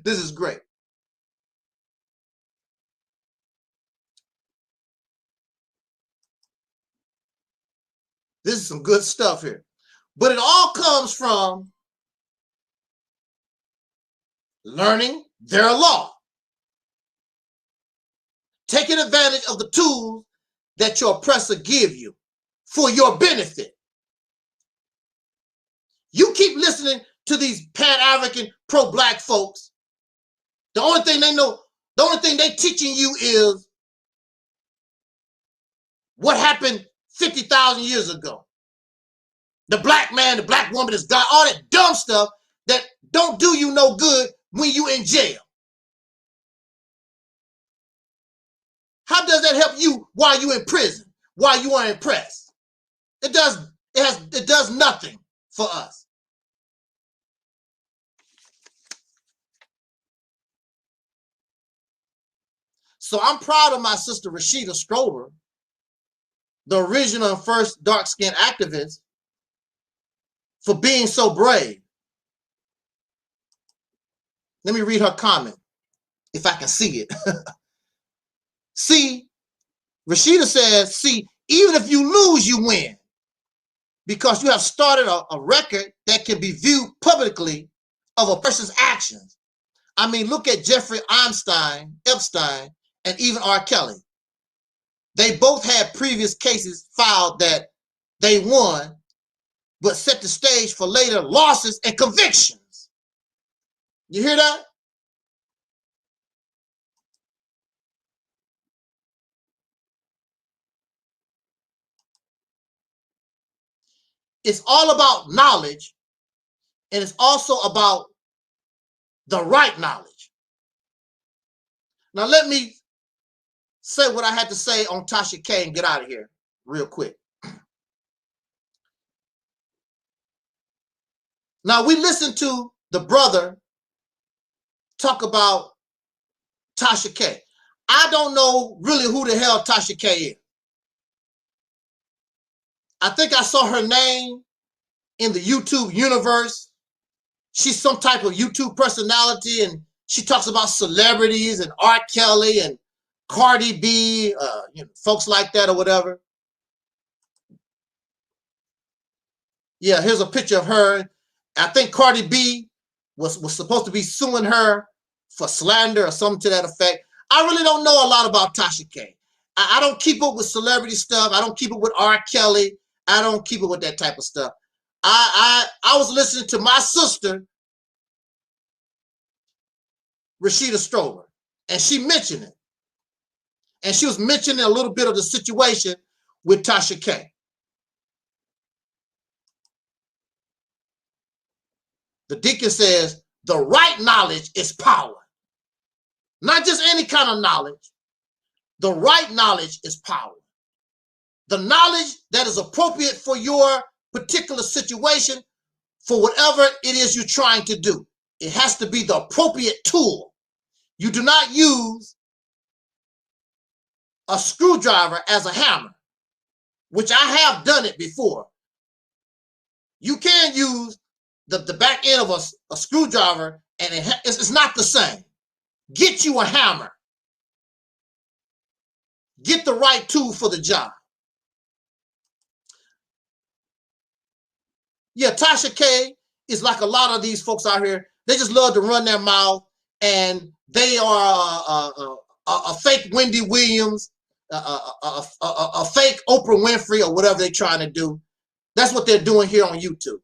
This is great. This is some good stuff here. But it all comes from learning their law. Taking advantage of the tools that your oppressor give you for your benefit. You keep listening to these Pan-African pro-black folks The only thing they know, the only thing they teaching you is what happened 50,000 years ago. The black man, the black woman is God, all that dumb stuff that don't do you no good when you in jail. How does that help you while you in prison, while you are impressed? It does nothing for us. So I'm proud of my sister Rashida Strober, the original and first dark-skinned activist, for being so brave. Let me read her comment, if I can see it. See, Rashida says, see, even if you lose, you win, because you have started a record that can be viewed publicly of a person's actions. I mean, look at Jeffrey Epstein, and even R.Kelly. They both had previous cases filed that they won, but set the stage for later losses and convictions. You hear that? It's all about knowledge, and it's also about the right knowledge. Now let me say what I had to say on Tasha K and get out of here real quick. Now we listened to the brother talk about Tasha K. I don't know really who the hell Tasha K is. I think I saw her name in the YouTube universe. She's some type of YouTube personality, and she talks about celebrities and R.Kelly and Cardi B, folks like that or whatever. Yeah, here's a picture of her. I think Cardi B was supposed to be suing her for slander or something to that effect. I really don't know a lot about Tasha K. I don't keep up with celebrity stuff. I don't keep up with R. Kelly. I don't keep up with that type of stuff. I was listening to my sister, Rashida Strober, and she mentioned it. And she was mentioning a little bit of the situation with Tasha K. The deacon says, the right knowledge is power. Not just any kind of knowledge. The right knowledge is power. The knowledge that is appropriate for your particular situation, for whatever it is you're trying to do. It has to be the appropriate tool. You do not use a screwdriver as a hammer, which I have done it before. You can use the back end of a screwdriver, and it's not the same. Get you a hammer. Get the right tool for the job. Yeah, Tasha K is like a lot of these folks out here. They just love to run their mouth, and they are a fake Wendy Williams, a fake Oprah Winfrey, or whatever they're trying to do. That's what they're doing here on YouTube.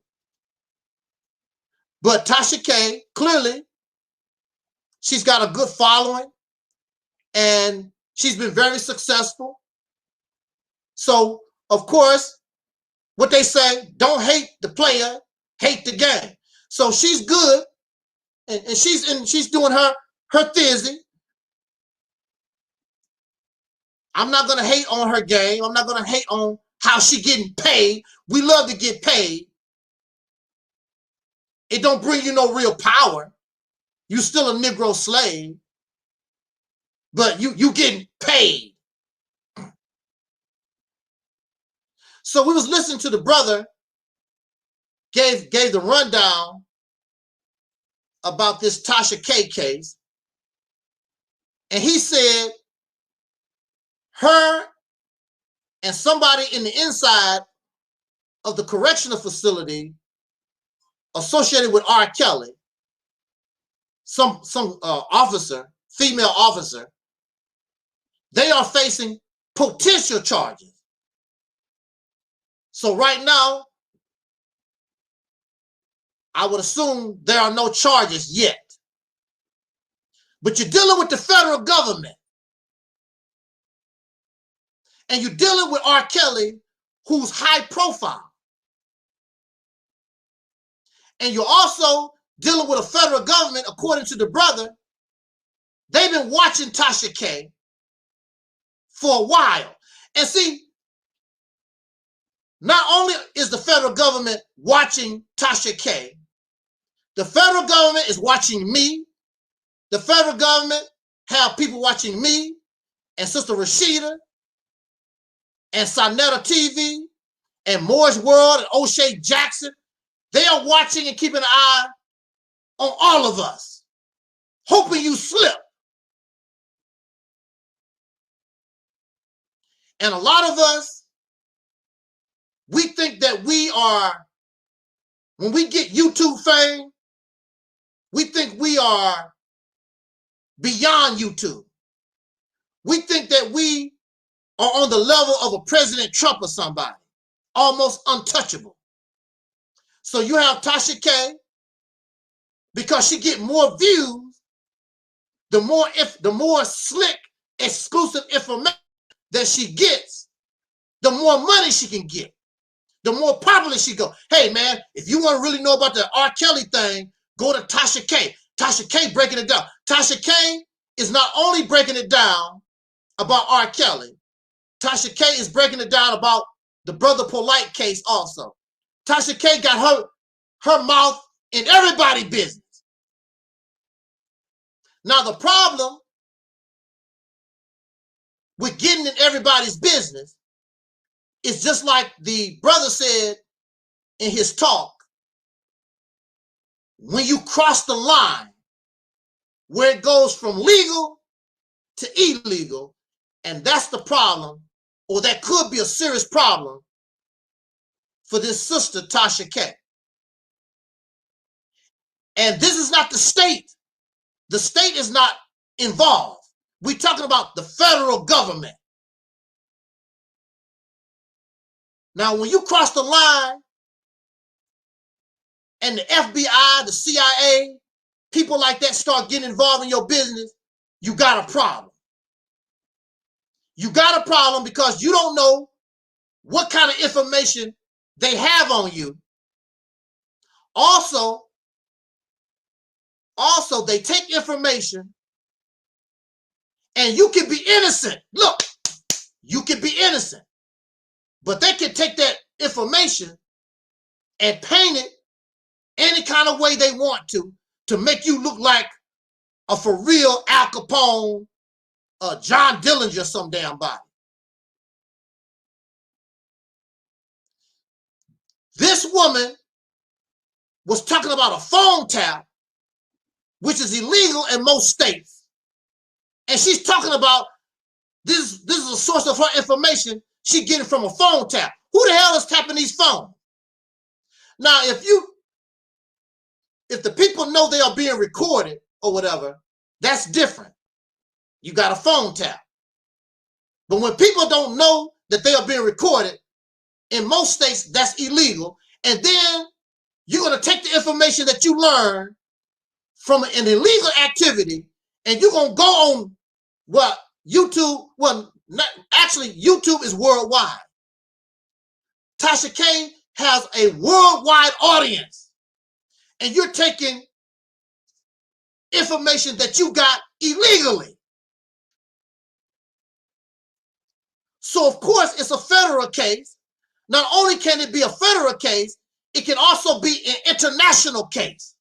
But Tasha K, clearly, she's got a good following, and she's been very successful. So, of course, what they say, don't hate the player, hate the game. So she's good, and she's doing her thizzy. I'm not gonna hate on her game. I'm not gonna hate on how she getting paid. We love to get paid. It don't bring you no real power. You still a Negro slave, but you getting paid. So we was listening to the brother, gave the rundown about this Tasha K case, and he said her and somebody in the inside of the correctional facility associated with R. Kelly, some officer, female officer, they are facing potential charges. So right now, I would assume there are no charges yet. But you're dealing with the federal government. And you're dealing with R.Kelly, who's high profile. And you're also dealing with a federal government, according to the brother. They've been watching Tasha K for a while. And see, not only is the federal government watching Tasha K, the federal government is watching me. The federal government have people watching me and Sister Rashida and Sonetta TV and Moore's World and O'Shea Jackson. They are watching and keeping an eye on all of us, hoping you slip. And a lot of us, we think that we are, when we get YouTube fame, we think we are beyond YouTube. We think that we are on the level of a President Trump or somebody, almost untouchable. So you have Tasha K, because she get more views, the more slick, exclusive information that she gets, the more money she can get, the more popular she go. Hey man, if you want to really know about the R.Kelly thing, go to Tasha K. Tasha K breaking it down. Tasha K is not only breaking it down about R.Kelly, Tasha K is breaking it down about the Brother Polite case also. Tasha K got her mouth in everybody's business. Now the problem with getting in everybody's business is just like the brother said in his talk, when you cross the line where it goes from legal to illegal, and that's the problem, or that could be a serious problem for this sister, Tasha K. And this is not the state. The state is not involved. We're talking about the federal government. Now, when you cross the line and the FBI, the CIA, people like that start getting involved in your business, you got a problem. You got a problem because you don't know what kind of information they have on you. Also, they take information and you can be innocent. Look, you can be innocent, but they can take that information and paint it any kind of way they want to make you look like a for real Al Capone, John Dillinger, some damn body. This woman was talking about a phone tap, which is illegal in most states. And she's talking about this is a source of her information she getting from a phone tap. Who the hell is tapping these phones? Now, if the people know they are being recorded or whatever, that's different. You got a phone tap. But when people don't know that they are being recorded, in most states, that's illegal. And then you're going to take the information that you learn from an illegal activity, and you're going to go on what YouTube, actually YouTube is worldwide. Tasha K has a worldwide audience, and you're taking information that you got illegally. So of course it's a federal case. Not only can it be a federal case, it can also be an international case.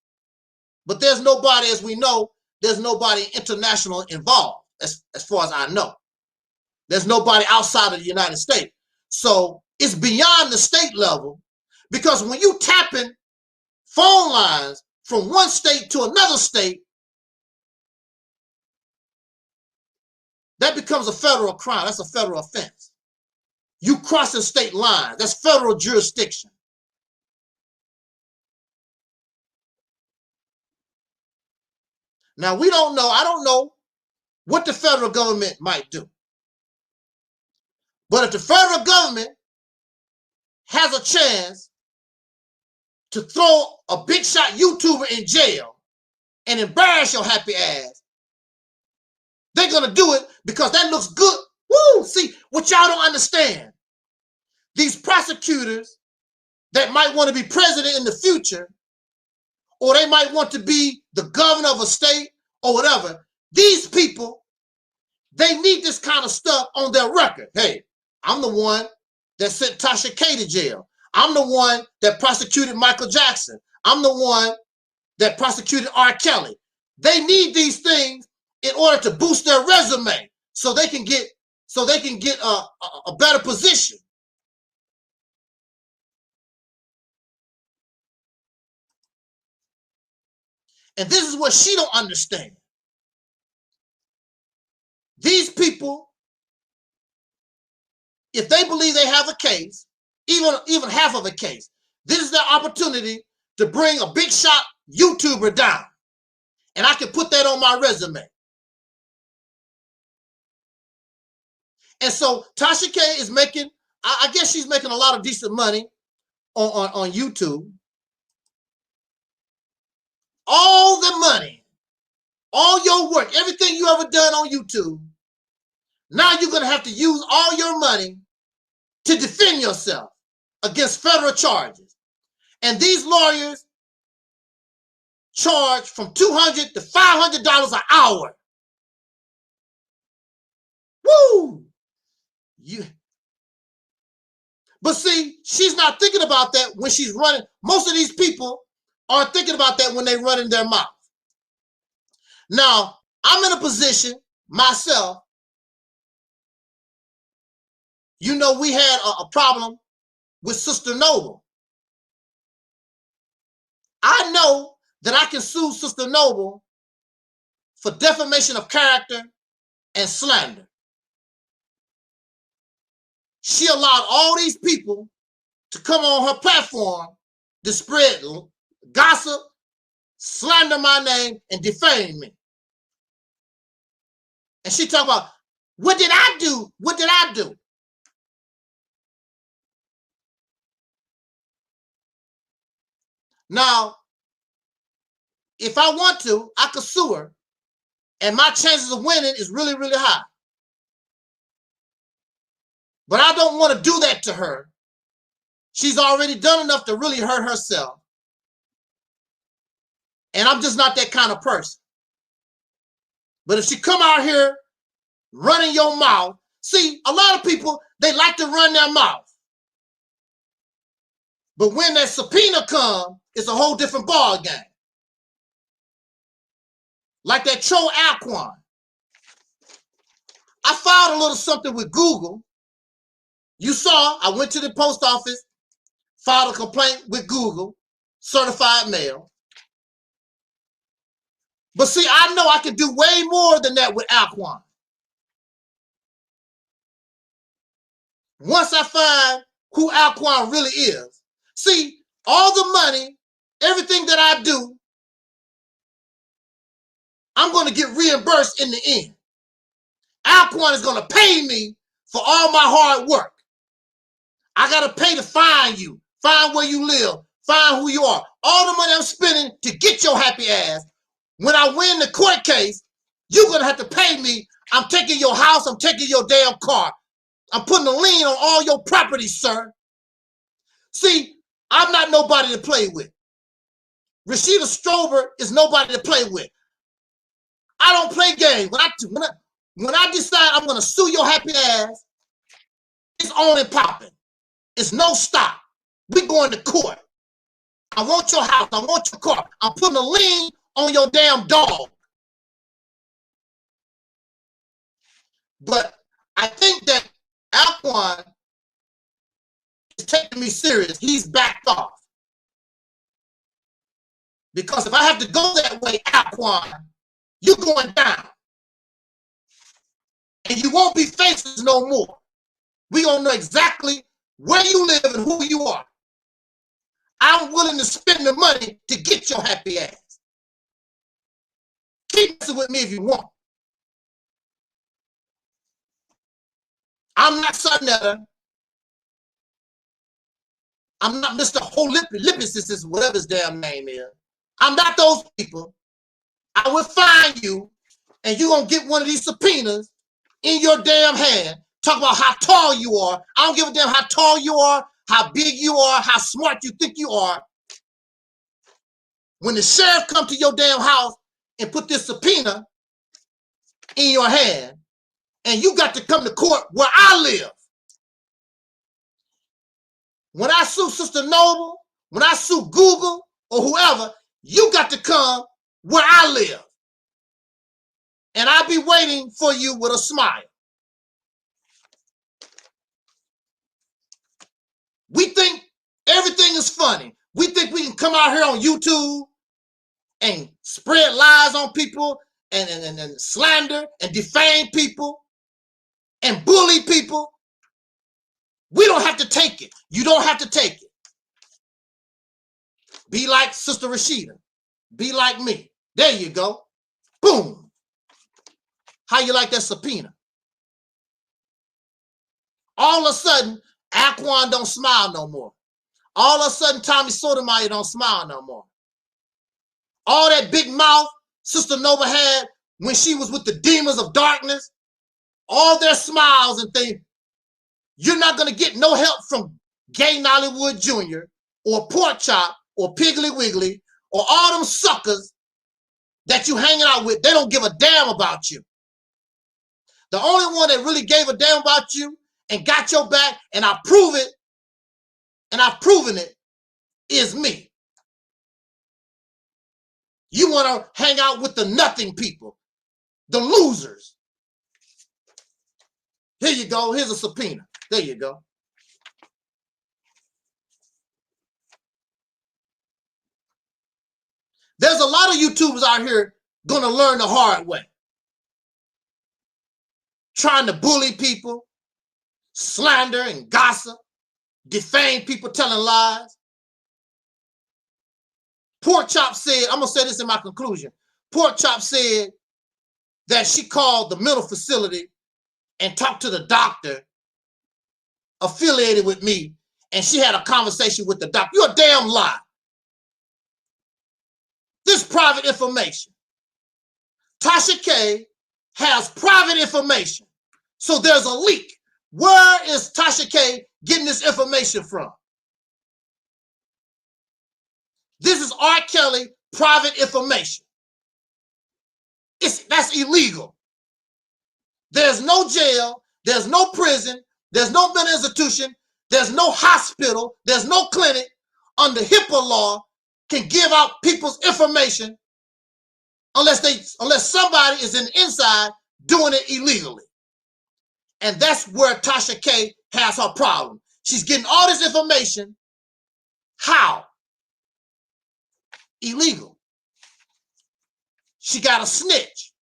But there's nobody, as we know, there's nobody international involved, as far as I know. There's nobody outside of the United States. So it's beyond the state level, because when you tapping phone lines from one state to another state, that becomes a federal crime. That's a federal offense. You crossing state lines. That's federal jurisdiction. Now, we don't know. I don't know what the federal government might do. But if the federal government has a chance to throw a big shot YouTuber in jail and embarrass your happy ass, they're going to do it because that looks good. Woo! See, what y'all don't understand, these prosecutors that might want to be president in the future, or they might want to be the governor of a state or whatever, these people, they need this kind of stuff on their record. Hey, I'm the one that sent Tasha K to jail. I'm the one that prosecuted Michael Jackson. I'm the one that prosecuted R.Kelly. They need these things in order to boost their resume so they can get a better position. And this is what she don't understand. These people, if they believe they have a case, even half of a case, this is their opportunity to bring a big shot YouTuber down. And I can put that on my resume. And so Tasha K is making, I guess she's making a lot of decent money on YouTube. All the money, all your work, everything you ever done on YouTube, now you're going to have to use all your money to defend yourself against federal charges. And these lawyers charge from $200 to $500 an hour. Woo! But see, she's not thinking about that when she's running. Most of these people aren't thinking about that when they're running their mouth. Now, I'm in a position myself. You know, we had a problem with Sister Noble. I know that I can sue Sister Noble for defamation of character and slander. She allowed all these people to come on her platform to spread gossip, slander my name, and defame me. And she talk about, what did I do? What did I do? Now, if I want to, I could sue her, and my chances of winning is really, really high. But I don't want to do that to her. She's already done enough to really hurt herself. And I'm just not that kind of person. But if she come out here running your mouth, see, a lot of people, they like to run their mouth. But when that subpoena comes, it's a whole different ball game. Like that troll Alquan. I filed a little something with Google. You saw, I went to the post office, filed a complaint with Google, certified mail. But see, I know I can do way more than that with Alquan. Once I find who Alquan really is. See, all the money, everything that I do, I'm going to get reimbursed in the end. Alquan is going to pay me for all my hard work. I got to pay to find you, find where you live, find who you are. All the money I'm spending to get your happy ass. When I win the court case, you're going to have to pay me. I'm taking your house. I'm taking your damn car. I'm putting a lien on all your property, sir. See, I'm not nobody to play with. Rashida Strober is nobody to play with. I don't play games. When I decide I'm going to sue your happy ass, it's on and popping. It's no stop. We going to court. I want your house. I want your car. I'm putting a lien on your damn dog. But I think that Alquan is taking me serious. He's backed off. Because if I have to go that way, Alquan, you're going down. And you won't be faceless no more. We don't know exactly where you live and who you are. I'm willing to spend the money to get your happy ass. Keep messing with me if you want. I'm not Sonetta. I'm not Mr. Holipicist, whatever his damn name is. I'm not those people. I will find you and you're going to get one of these subpoenas in your damn hand, talk about how tall you are. I don't give a damn how tall you are, how big you are, how smart you think you are. When the sheriff come to your damn house and put this subpoena in your hand, and you got to come to court where I live. When I sue Sister Noble, when I sue Google or whoever, you got to come where I live. And I'll be waiting for you with a smile. We think everything is funny. We think we can come out here on YouTube and spread lies on people and slander and defame people and bully people. We don't have to take it. You don't have to take it. Be like Sister Rashida. Be like me. There you go. Boom. How you like that subpoena? All of a sudden, Aquan don't smile no more. All of a sudden, Tommy Sotomayor don't smile no more. All that big mouth Sister Nova had when she was with the demons of darkness, all their smiles and things, you're not going to get no help from Gay Nollywood Jr. or Pork Chop or Piggly Wiggly or all them suckers that you hanging out with. They don't give a damn about you. The only one that really gave a damn about you and got your back, and I prove it, and I've proven it, is me. You want to hang out with the nothing people, the losers. Here you go. Here's a subpoena. There you go. There's a lot of YouTubers out here going to learn the hard way. Trying to bully people, slander and gossip, defame people, telling lies. Pork Chop said, I'm going to say this in my conclusion. Pork Chop said that she called the mental facility and talked to the doctor affiliated with me, and she had a conversation with the doctor. You're a damn lie. This private information. Tasha K has private information. So there's a leak. Where is Tasha K getting this information from? This is R.Kelly private information. That's illegal. There's no jail. There's no prison. There's no mental institution. There's no hospital. There's no clinic under HIPAA law can give out people's information unless somebody is in the inside doing it illegally. And that's where Tasha K has her problem. She's getting all this information. How? Illegal. She got a snitch.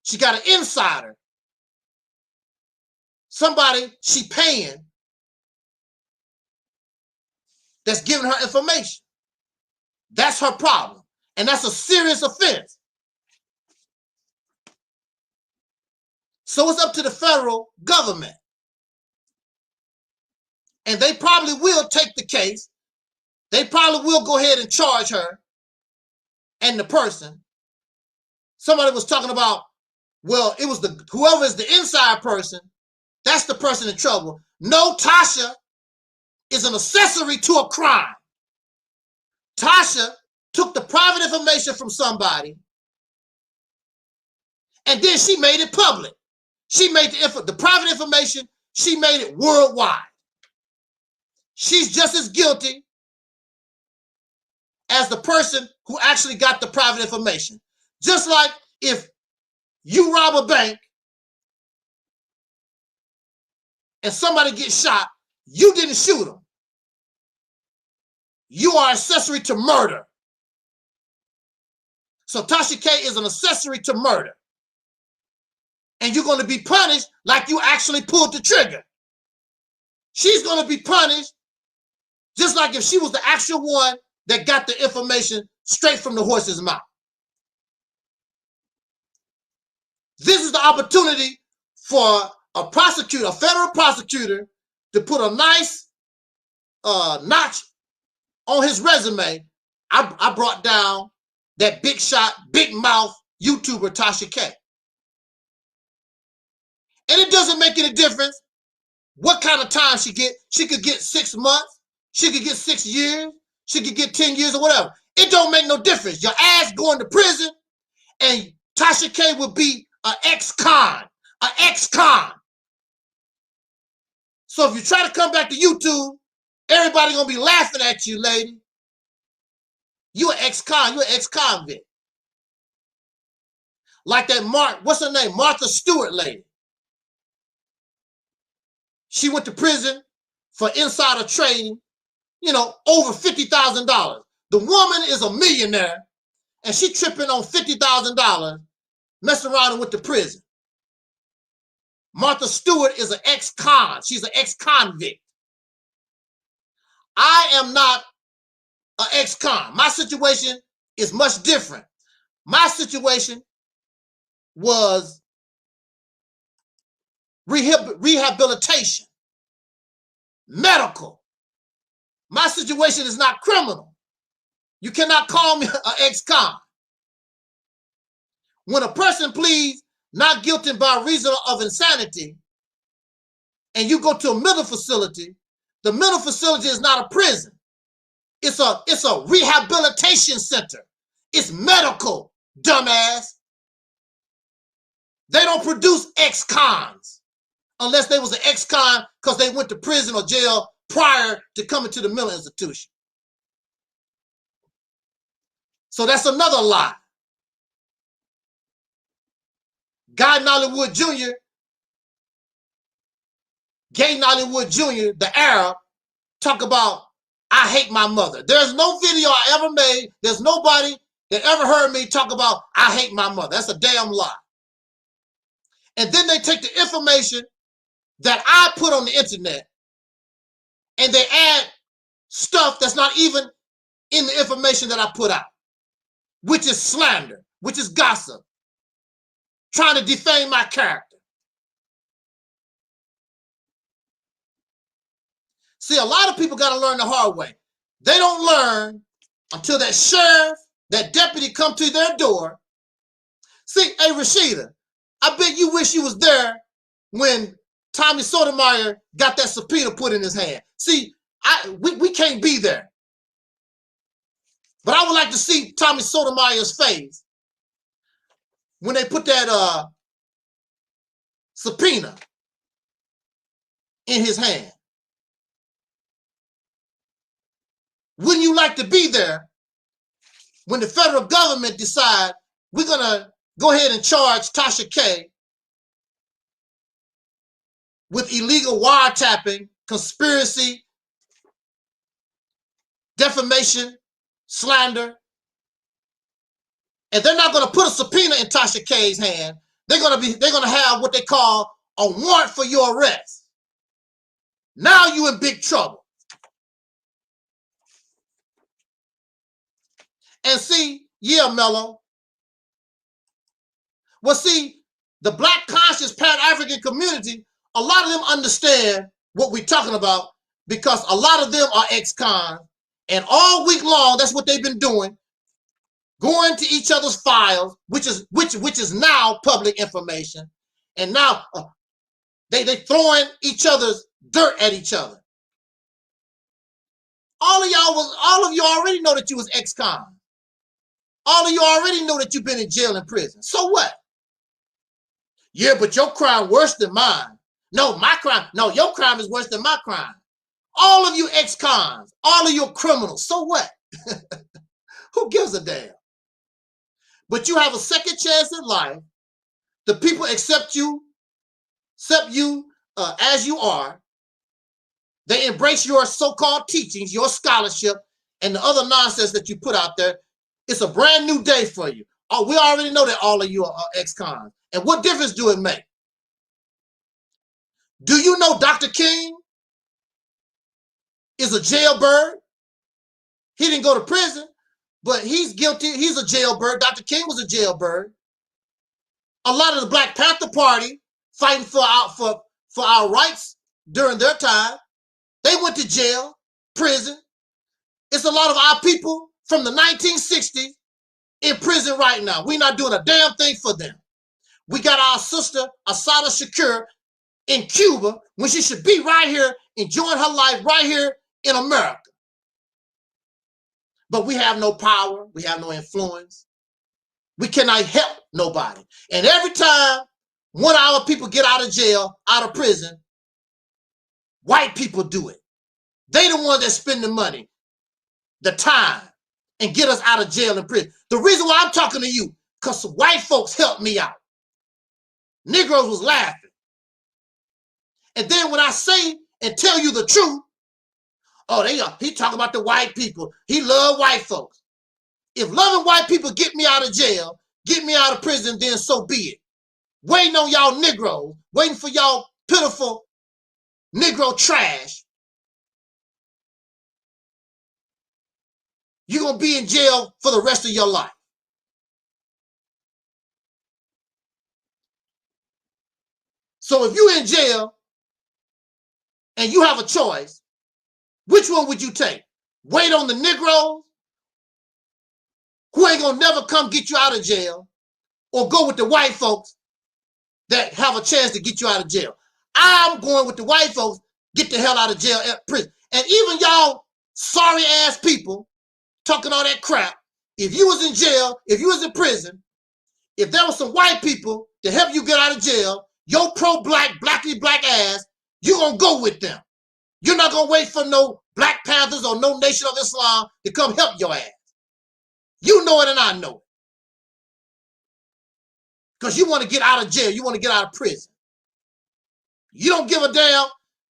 She got an insider. Somebody she paying that's giving her information. That's her problem. And that's a serious offense. So it's up to the federal government. And they probably will take the case. They probably will go ahead and charge her and the person. Somebody was talking about, well, it was whoever is the inside person, that's the person in trouble. No, Tasha is an accessory to a crime. Tasha took the private information from somebody and then she made it public. She made the private information, she made it worldwide. She's just as guilty as the person who actually got the private information. Just like if you rob a bank and somebody gets shot, you didn't shoot them. You are accessory to murder. So Tasha K is an accessory to murder. And you're going to be punished like you actually pulled the trigger. She's going to be punished just like if she was the actual one that got the information straight from the horse's mouth. This is the opportunity for a prosecutor, a federal prosecutor, to put a nice notch on his resume. I brought down that big shot, big mouth YouTuber Tasha K. And it doesn't make any difference what kind of time she get. She could get 6 months. She could get 6 years. She could get 10 years or whatever. It don't make no difference. Your ass going to prison, and Tasha K would be an ex-con. An ex-con. So if you try to come back to YouTube, everybody gonna be laughing at you, lady. You an ex-con. You an ex-convict. Like that what's her name? Martha Stewart lady. She went to prison for insider trading, you know, over $50,000. The woman is a millionaire, and she tripping on $50,000, messing around and went to prison. Martha Stewart is an ex-con. She's an ex-convict. I am not an ex-con. My situation is much different. My situation was rehabilitation, medical. My situation is not criminal. You cannot call me an ex-con. When a person pleads not guilty by reason of insanity, and you go to a mental facility, the mental facility is not a prison. It's a rehabilitation center. It's medical, dumbass. They don't produce ex-cons unless they was an ex-con because they went to prison or jail prior to coming to the mental institution. So that's another lie. Guy Nollywood Jr., Gay Nollywood Jr., the Arab, talk about, I hate my mother. There's no video I ever made. There's nobody that ever heard me talk about, I hate my mother. That's a damn lie. And then they take the information that I put on the internet and they add stuff that's not even in the information that I put out, which is slander, which is gossip, trying to defame my character. See, a lot of people got to learn the hard way. They don't learn until that sheriff, that deputy come to their door. See, hey, Rashida, I bet you wish you was there when Tommy Sotomayor got that subpoena put in his hand. See, we can't be there. But I would like to see Tommy Sotomayor's face when they put that subpoena in his hand. Wouldn't you like to be there when the federal government decide we're going to go ahead and charge Tasha K with illegal wiretapping, conspiracy, defamation, slander, and they're not going to put a subpoena in Tasha K's hand. They're going to have what they call a warrant for your arrest. Now you're in big trouble. And see, yeah, Mello. Well, see, the Black conscious Pan-African community, a lot of them understand what we're talking about because a lot of them are ex-cons, and all week long, that's what they've been doing, going to each other's files, which is now public information, and now they throwing each other's dirt at each other. All of you already know that you was ex-con. All of you already know that you've been in jail and prison. So what? Yeah, but your crime worse than mine. No, your crime is worse than my crime. All of you ex-cons, all of you criminals. So what? Who gives a damn? But you have a second chance in life. The people accept you as you are. They embrace your so-called teachings, your scholarship, and the other nonsense that you put out there. It's a brand new day for you. Oh, we already know that all of you are ex-cons. And what difference do it make? Do you know Dr. King is a jailbird? He didn't go to prison, but he's guilty. He's a jailbird. Dr. King was a jailbird. A lot of the Black Panther Party fighting for our rights during their time, they went to jail, prison. It's a lot of our people from the 1960s in prison right now. We're not doing a damn thing for them. We got our sister, Assata Shakur, in Cuba when she should be right here enjoying her life right here in America. But we have no power. We have no influence. We cannot help nobody. And every time one of our people get out of jail, out of prison, white people do it. They the ones that spend the money, the time, and get us out of jail and prison. The reason why I'm talking to you, because white folks helped me out. Negroes was laughing. And then when I say and tell you the truth, oh, he talking about the white people. He love white folks. If loving white people get me out of jail, get me out of prison, then so be it. Waiting on y'all Negroes, waiting for y'all pitiful Negro trash. You're going to be in jail for the rest of your life. So if you're in jail and you have a choice, which one would you take? Wait on the Negroes who ain't going to never come get you out of jail, or go with the white folks that have a chance to get you out of jail? I'm going with the white folks, get the hell out of jail at prison. And even y'all sorry ass people talking all that crap, if you was in jail, if you was in prison, if there was some white people to help you get out of jail, your pro-black, blackity black ass, you're going to go with them. You're not going to wait for no Black Panthers or no Nation of Islam to come help your ass. You know it and I know it. Because you want to get out of jail. You want to get out of prison. You don't give a damn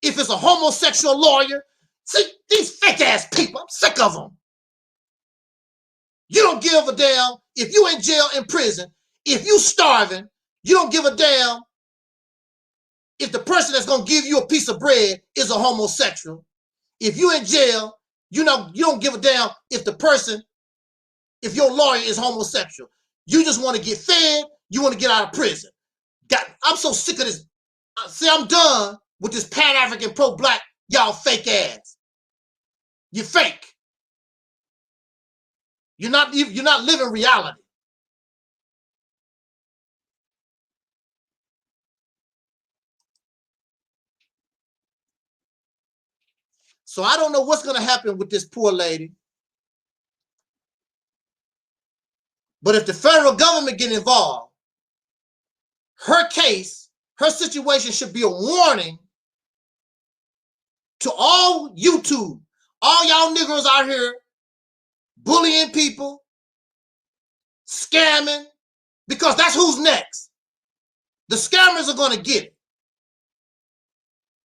if it's a homosexual lawyer. See, these fake ass people, I'm sick of them. You don't give a damn if you in jail, in prison, if you starving, you don't give a damn if the person that's going to give you a piece of bread is a homosexual. If you in jail, you don't give a damn if the person, if your lawyer is homosexual. You just want to get fed. You want to get out of prison. I'm so sick of this. See, I'm done with this Pan-African pro-black, y'all fake ass. You're fake. You're not living reality. So I don't know what's going to happen with this poor lady. But if the federal government get involved, her case, her situation should be a warning to all YouTube, all y'all Negroes out here bullying people, scamming, because that's who's next. The scammers are going to get it.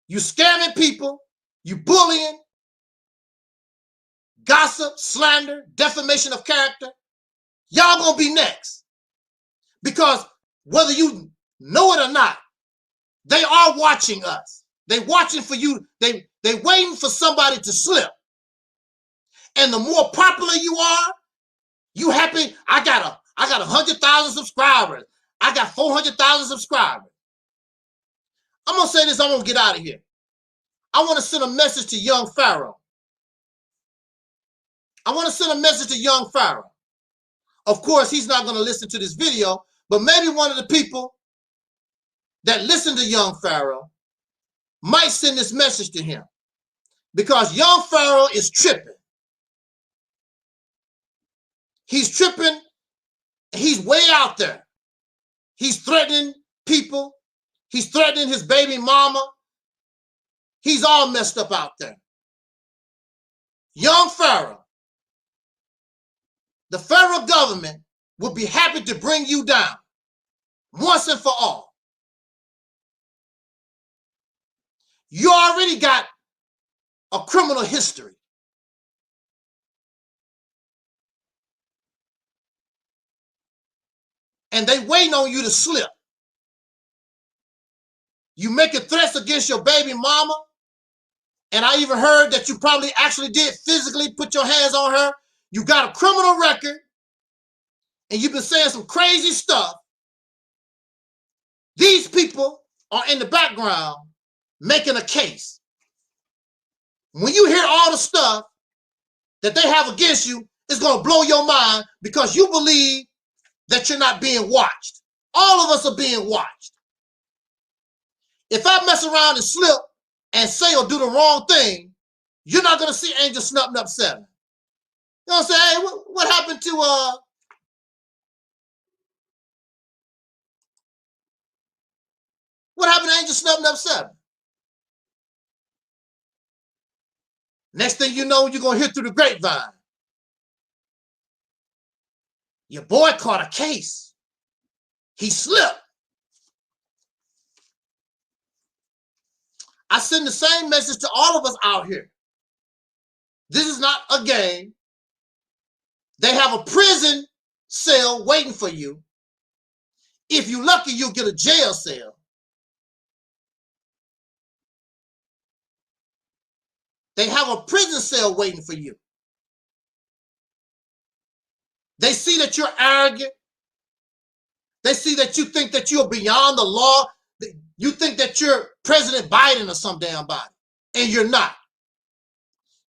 You scamming people, you bullying, gossip, slander, defamation of character. Y'all gonna be next. Because whether you know it or not, they are watching us. They watching for you. They waiting for somebody to slip. And the more popular you are, you happy. I got 100,000 subscribers. I got 400,000 subscribers. I'm gonna say this, I'm gonna get out of here. I want to send a message to young Pharaoh. I want to send a message to young Pharaoh. Of course, he's not going to listen to this video, but maybe one of the people that listen to young Pharaoh might send this message to him, because young Pharaoh is tripping. He's tripping. He's way out there. He's threatening people. He's threatening his baby mama. He's all messed up out there. Young Pharaoh, the federal government would be happy to bring you down once and for all. You already got a criminal history. And they waiting on you to slip. You making threats against your baby mama. And I even heard that you probably actually did physically put your hands on her. You got a criminal record. And you've been saying some crazy stuff. These people are in the background making a case. When you hear all the stuff that they have against you, it's going to blow your mind, because you believe that you're not being watched. All of us are being watched. If I mess around and slip and say or do the wrong thing, you're not gonna see Angel Snub Nub 7. You know what I'm saying? Hey, what happened to what happened to Angel Snub Nub 7? Next thing you know, you're gonna hear through the grapevine. Your boy caught a case. He slipped. I send the same message to all of us out here. This is not a game. They have a prison cell waiting for you. If you're lucky, you'll get a jail cell. They have a prison cell waiting for you. They see that you're arrogant. They see that you think that you're beyond the law. You think that you're President Biden or some damn body, and you're not.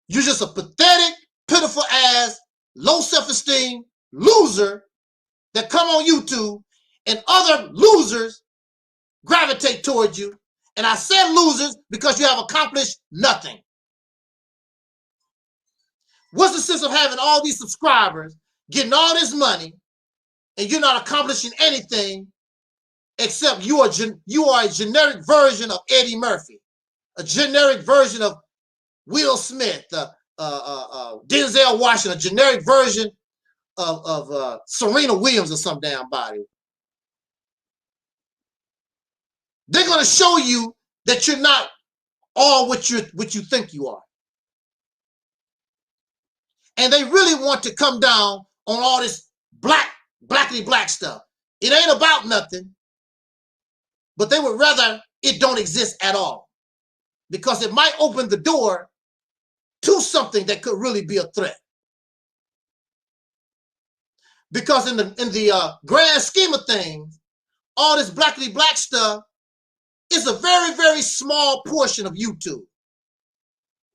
You're just a pathetic, pitiful ass, low self-esteem loser that come on YouTube and other losers gravitate towards you. And I said losers because you have accomplished nothing. What's the sense of having all these subscribers, getting all this money, and you're not accomplishing anything except you are a generic version of Eddie Murphy, a generic version of Will Smith, Denzel Washington, a generic version of Serena Williams or some damn body. They're going to show you that you're not all what you think you are. And they really want to come down on all this blackity black stuff. It ain't about nothing, but they would rather it don't exist at all because it might open the door to something that could really be a threat. Because in the grand scheme of things, all this blackity black stuff is a very, very small portion of YouTube.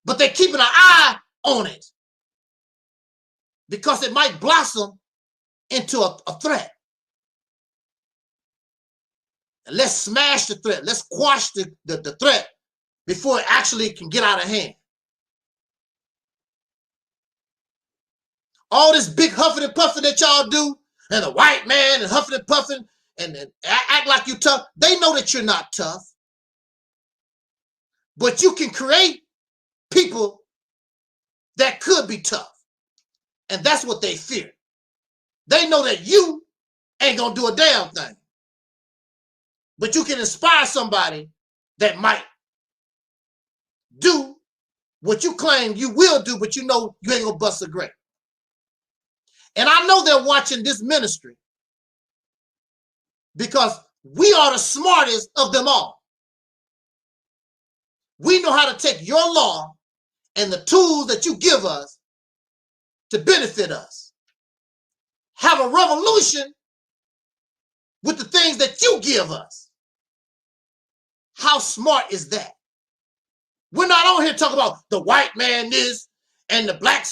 But they're keeping an eye on it because it might blossom into a threat. And let's smash the threat. Let's quash the threat before it actually can get out of hand. All this big huffing and puffing that y'all do, and the white man and huffing and puffing and act like you tough, they know that you're not tough. But you can create people that could be tough. And that's what they fear. They know that you ain't gonna do a damn thing. But you can inspire somebody that might do what you claim you will do, but you know you ain't gonna bust a grape. And I know they're watching this ministry because we are the smartest of them all. We know how to take your law and the tools that you give us to benefit us. Have a revolution with the things that you give us. How smart is that? We're not on here talking about the white man is and the black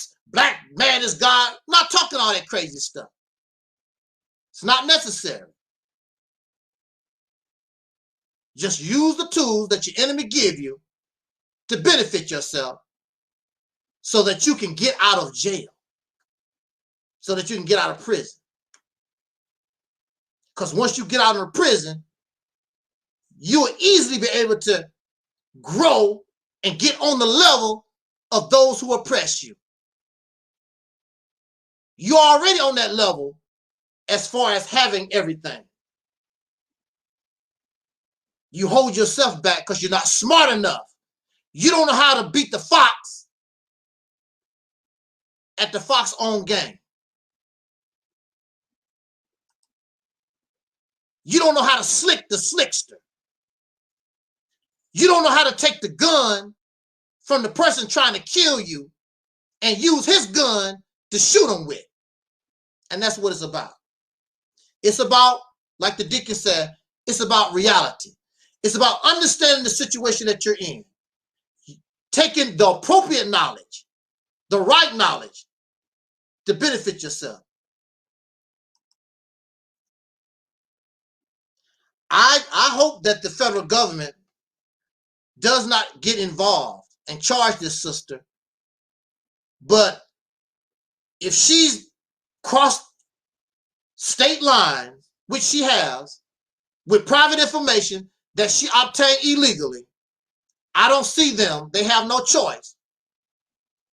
man is God. I'm not talking all that crazy stuff. It's not necessary. Just use the tools that your enemy give you to benefit yourself so that you can get out of jail, so that you can get out of prison. Because once you get out of prison, you'll easily be able to grow and get on the level of those who oppress you. You're already on that level as far as having everything. You hold yourself back because you're not smart enough. You don't know how to beat the fox at the fox own game. You don't know how to slick the slickster. You don't know how to take the gun from the person trying to kill you and use his gun to shoot him with. And that's what it's about. It's about, like the deacon said, it's about reality. It's about understanding the situation that you're in. Taking the appropriate knowledge, the right knowledge to benefit yourself. I hope that the federal government does not get involved and charge this sister. But if she's crossed state lines, which she has, with private information that she obtained illegally, I don't see them. They have no choice.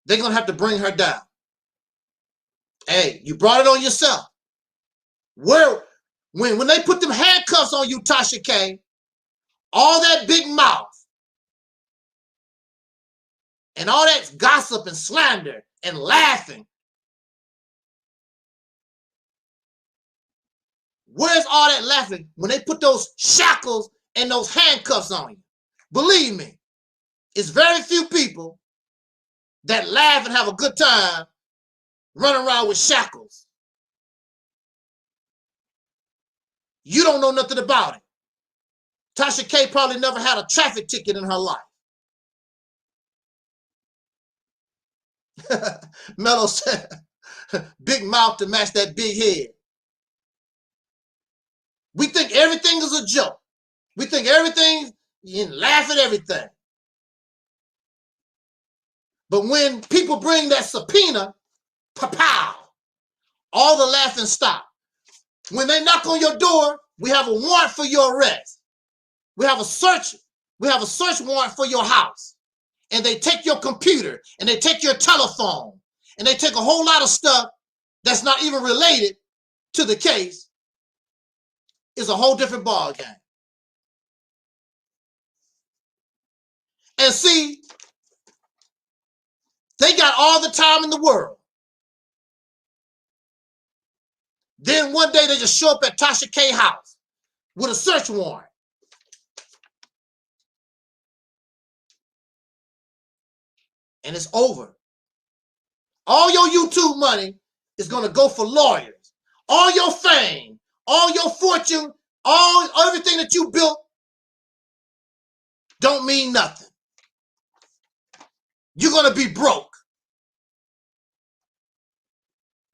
They're going to have to bring her down. Hey, you brought it on yourself. When they put them handcuffs on you, Tasha K, all that big mouth and all that gossip and slander and laughing, where's all that laughing when they put those shackles and those handcuffs on you? Believe me, it's very few people that laugh and have a good time running around with shackles. You don't know nothing about it. Tasha K probably never had a traffic ticket in her life. Mello said, big mouth to match that big head. We think everything is a joke. We think everything, you laugh at everything. But when people bring that subpoena, pow, all the laughing stop. When they knock on your door, we have a warrant for your arrest. We have a search warrant for your house. And they take your computer and they take your telephone and they take a whole lot of stuff that's not even related to the case. It's a whole different ball game. And see, they got all the time in the world. Then one day they just show up at Tasha K house with a search warrant. And it's over. All your YouTube money is going to go for lawyers. All your fame, all your fortune, everything that you built don't mean nothing. You're going to be broke.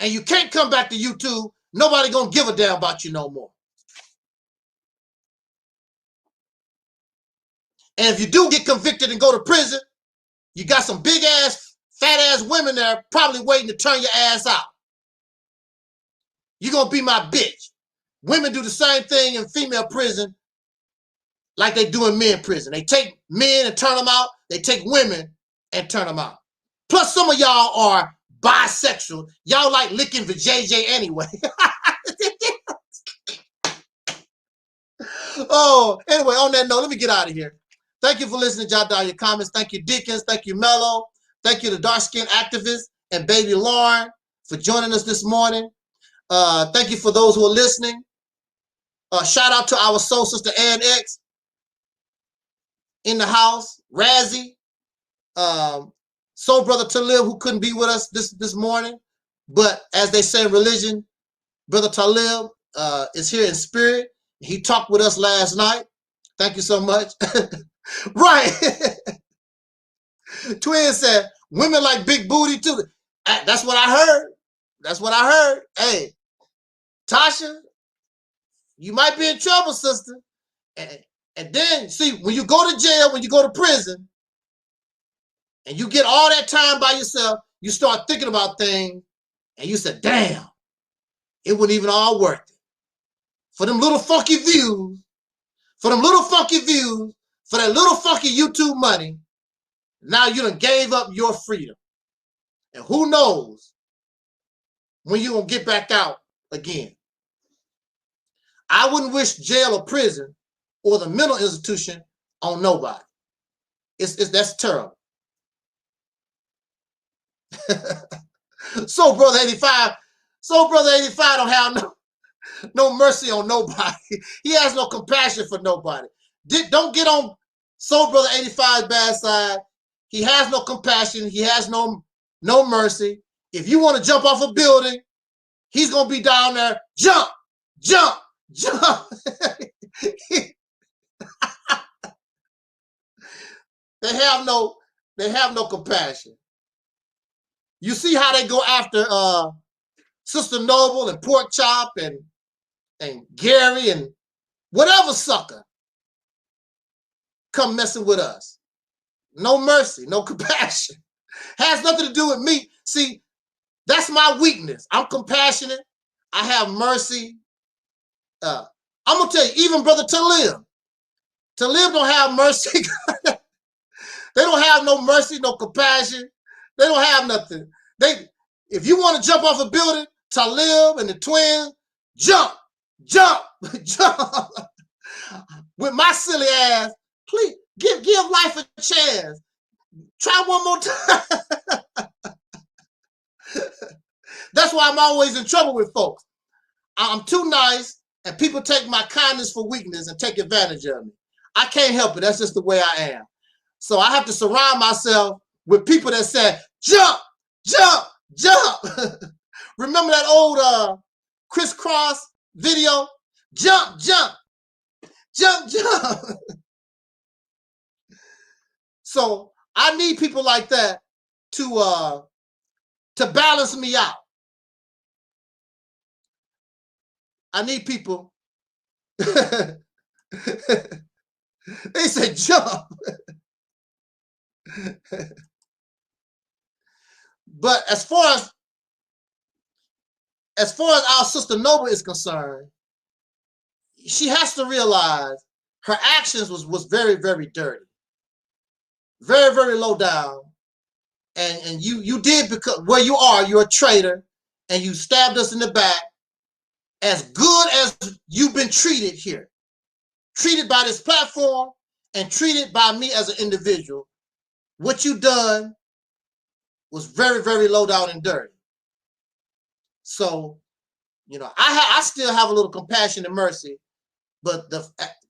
And you can't come back to YouTube. Nobody going to give a damn about you no more. And if you do get convicted and go to prison, you got some big ass, fat ass women there probably waiting to turn your ass out. You're going to be my bitch. Women do the same thing in female prison like they do in men prison. They take men and turn them out. They take women and turn them out. Plus, some of y'all are bisexual. Y'all like licking the JJ anyway. Oh, anyway, on that note, let me get out of here. Thank you for listening. Jot down your comments. Thank you, Dickens. Thank you, Mello. Thank you to Dark Skin Activist and Baby Lauren for joining us this morning. Thank you for those who are listening. Shout out to our soul sister Ann X in the house. Razzie. Soul brother Talib, who couldn't be with us this morning. But as they say in religion, Brother Talib is here in spirit. He talked with us last night. Thank you so much. Right. Twin said, women like big booty too. That's what I heard. That's what I heard. Hey, Tasha, you might be in trouble, sister. And then, see, when you go to jail, when you go to prison, and you get all that time by yourself, you start thinking about things, and you say, damn, it wasn't even all worth it. For them little funky views, for that little funky YouTube money, now you done gave up your freedom. And who knows when you're going to get back out again. I wouldn't wish jail or prison or the mental institution on nobody. That's terrible. So brother 85 don't have no mercy on nobody. He has no compassion for nobody. Don't get on Soul Brother 85's bad side. He has no compassion. He has no mercy. If you want to jump off a building, he's gonna be down there. Jump, jump, jump. They have no compassion. You see how they go after Sister Noble and Pork Chop and Gary and whatever sucker come messing with us. no mercy, no compassion. Has nothing to do with me. See, that's my weakness. I'm compassionate. I have mercy. I'm gonna tell you, even brother Taalik don't have mercy. They don't have no mercy, no compassion. They don't have nothing. If you want to jump off a building, Taalik and the twins, jump, jump, jump. With my silly ass, please give life a chance. Try one more time. That's why I'm always in trouble with folks. I'm too nice, and people take my kindness for weakness and take advantage of me. I can't help it. That's just the way I am. So I have to surround myself with people that say, jump, jump, jump. Remember that old crisscross video? Jump, jump, jump, jump. So I need people like that to balance me out. I need people. They said jump. But as far as our sister Noble is concerned, she has to realize her actions was very, very dirty. Very, very low down. And you did, because where you are, you're a traitor, and you stabbed us in the back. As good as you've been treated here, treated by this platform and treated by me as an individual, what you done was very, very low down and dirty. So, you know, I still have a little compassion and mercy, but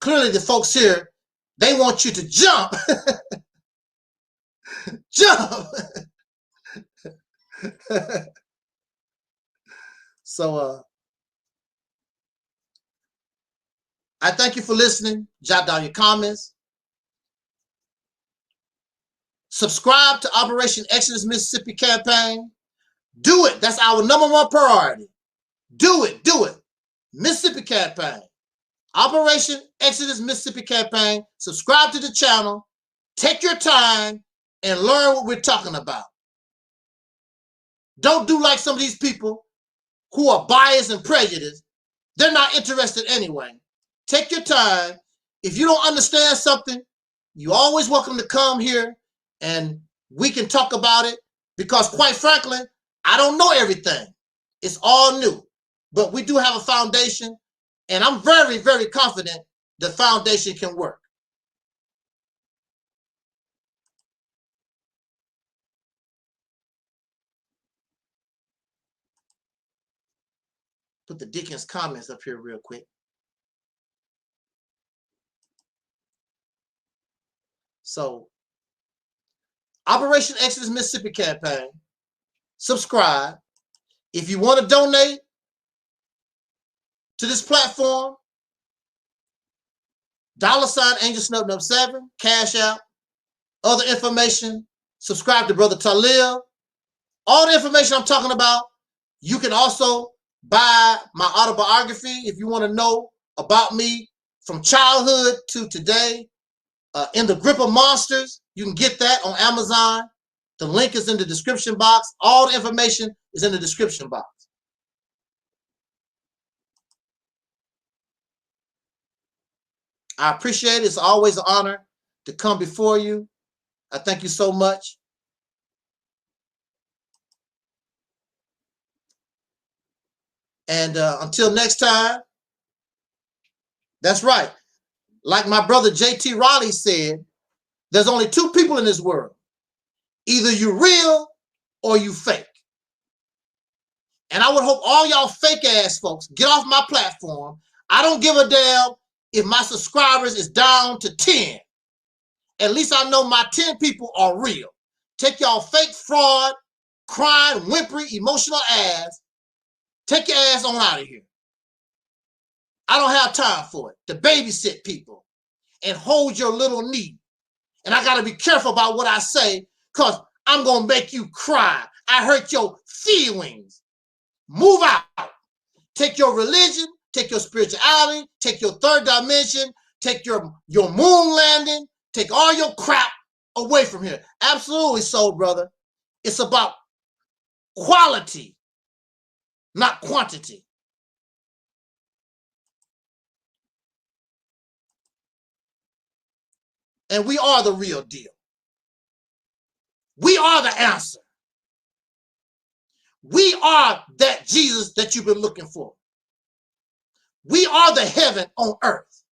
clearly the folks here, they want you to jump. Jump. So I thank you for listening. Jot down your comments. Subscribe to Operation Exodus Mississippi campaign. Do it. That's our #1 priority. Do it. Do it. Mississippi campaign. Operation Exodus Mississippi campaign. Subscribe to the channel. Take your time and learn what we're talking about. Don't do like some of these people who are biased and prejudiced. They're not interested anyway. Take your time. If you don't understand something, you're always welcome to come here and we can talk about it, because quite frankly, I don't know everything. It's all new. But we do have a foundation, and I'm very, very confident the foundation can work. Put the Dickens comments up here real quick. So, Operation Exodus Mississippi campaign. Subscribe. If you want to donate to this platform, $AngelSnub7, Cash App, other information. Subscribe to Brother Taalik. All the information I'm talking about. You can also buy my autobiography if you want to know about me from childhood to today. In the Grip of Monsters, you can get that on Amazon. The link is in the description box. All the information is in the description box. I appreciate it. It's always an honor to come before you. I thank you so much. And until next time, that's right. Like my brother J.T. Raleigh said, there's only two people in this world. Either you real or you fake. And I would hope all y'all fake ass folks get off my platform. I don't give a damn if my subscribers is down to 10. At least I know my 10 people are real. Take y'all fake, fraud, crying, whimpering, emotional ass. Take your ass on out of here. I don't have time for it. To babysit people and hold your little knee. And I got to be careful about what I say, because I'm going to make you cry. I hurt your feelings. Move out. Take your religion, take your spirituality, take your third dimension, take your moon landing, take all your crap away from here. Absolutely so, brother. It's about quality, not quantity. And we are the real deal. We are the answer. We are that Jesus that you've been looking for. We are the heaven on earth.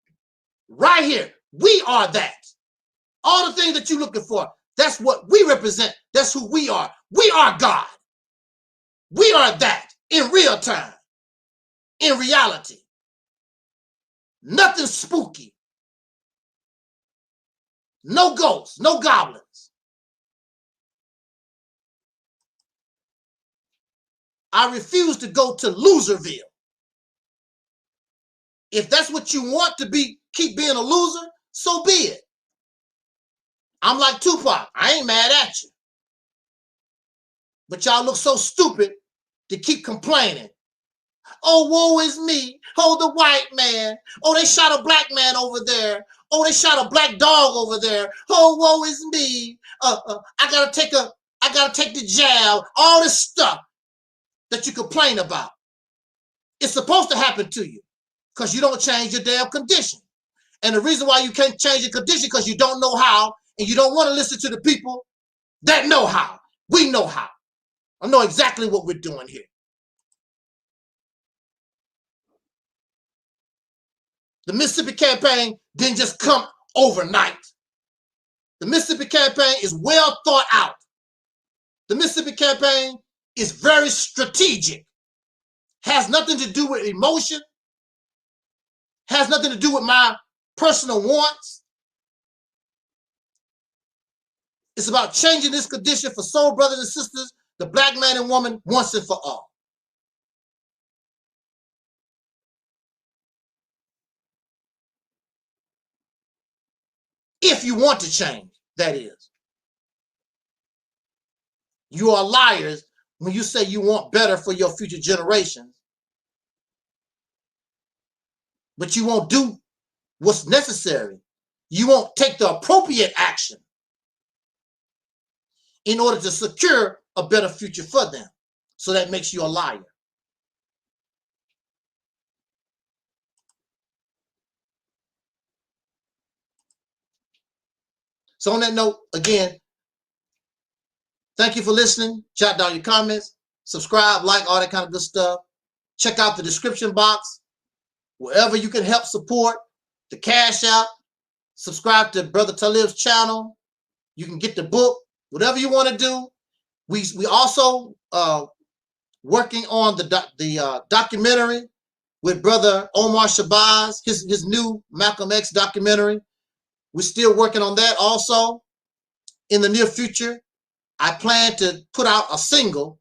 Right here. We are that. All the things that you're looking for, that's what we represent. That's who we are. We are God. We are that in real time, in reality. Nothing spooky. No ghosts, no goblins. I refuse to go to Loserville. If that's what you want to be, keep being a loser, so be it. I'm like Tupac. I ain't mad at you. But y'all look so stupid to keep complaining. Oh, woe is me. Oh, the white man. Oh, they shot a black man over there. Oh, they shot a black dog over there. Oh, woe is me. I gotta take the jab. All this stuff that you complain about. It's supposed to happen to you because you don't change your damn condition. And the reason why you can't change your condition because you don't know how, and you don't want to listen to the people that know how. We know how. I know exactly what we're doing here. The Mississippi campaign didn't just come overnight. The Mississippi campaign is well thought out. The Mississippi campaign is very strategic. Has nothing to do with emotion. Has nothing to do with my personal wants. It's about changing this condition for soul brothers and sisters, the black man and woman, once and for all. If you want to change, that is. You are liars when you say you want better for your future generations, but you won't do what's necessary. You won't take the appropriate action in order to secure a better future for them. So that makes you a liar. So on that note, again, thank you for listening. Jot down your comments, subscribe, like, all that kind of good stuff. Check out the description box. Wherever you can help support the Cash App, subscribe to Brother Talib's channel. You can get the book, whatever you want to do. We also working on the documentary with Brother Omar Shabazz, his new Malcolm X documentary. We're still working on that also. In the near future, I plan to put out a single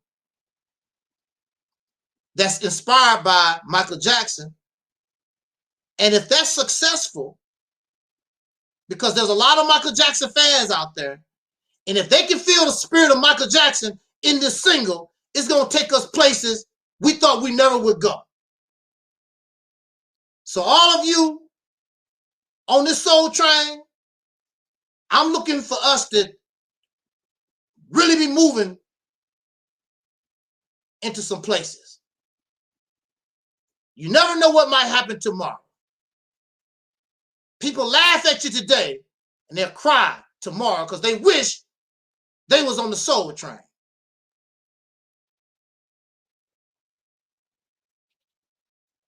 that's inspired by Michael Jackson. And if that's successful, because there's a lot of Michael Jackson fans out there, and if they can feel the spirit of Michael Jackson in this single, it's going to take us places we thought we never would go. So all of you on this soul train, I'm looking for us to really be moving into some places. You never know what might happen tomorrow. People laugh at you today and they'll cry tomorrow because they wish they was on the soul train.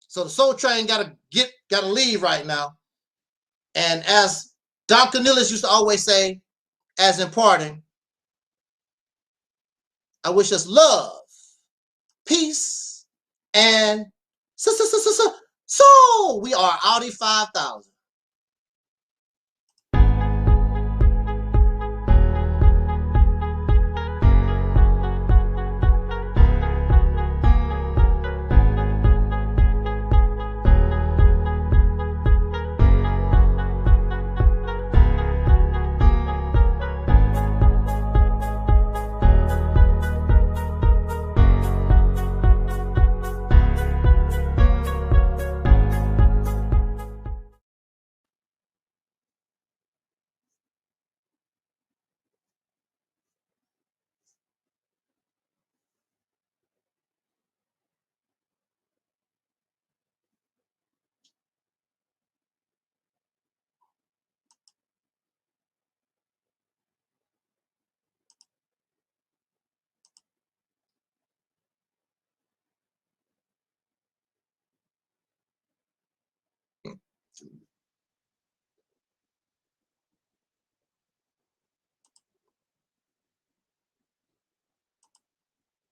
So the soul train gotta leave right now. And as Don Cornelius used to always say, as in parting, I wish us love, peace, and so we are Audi 5000.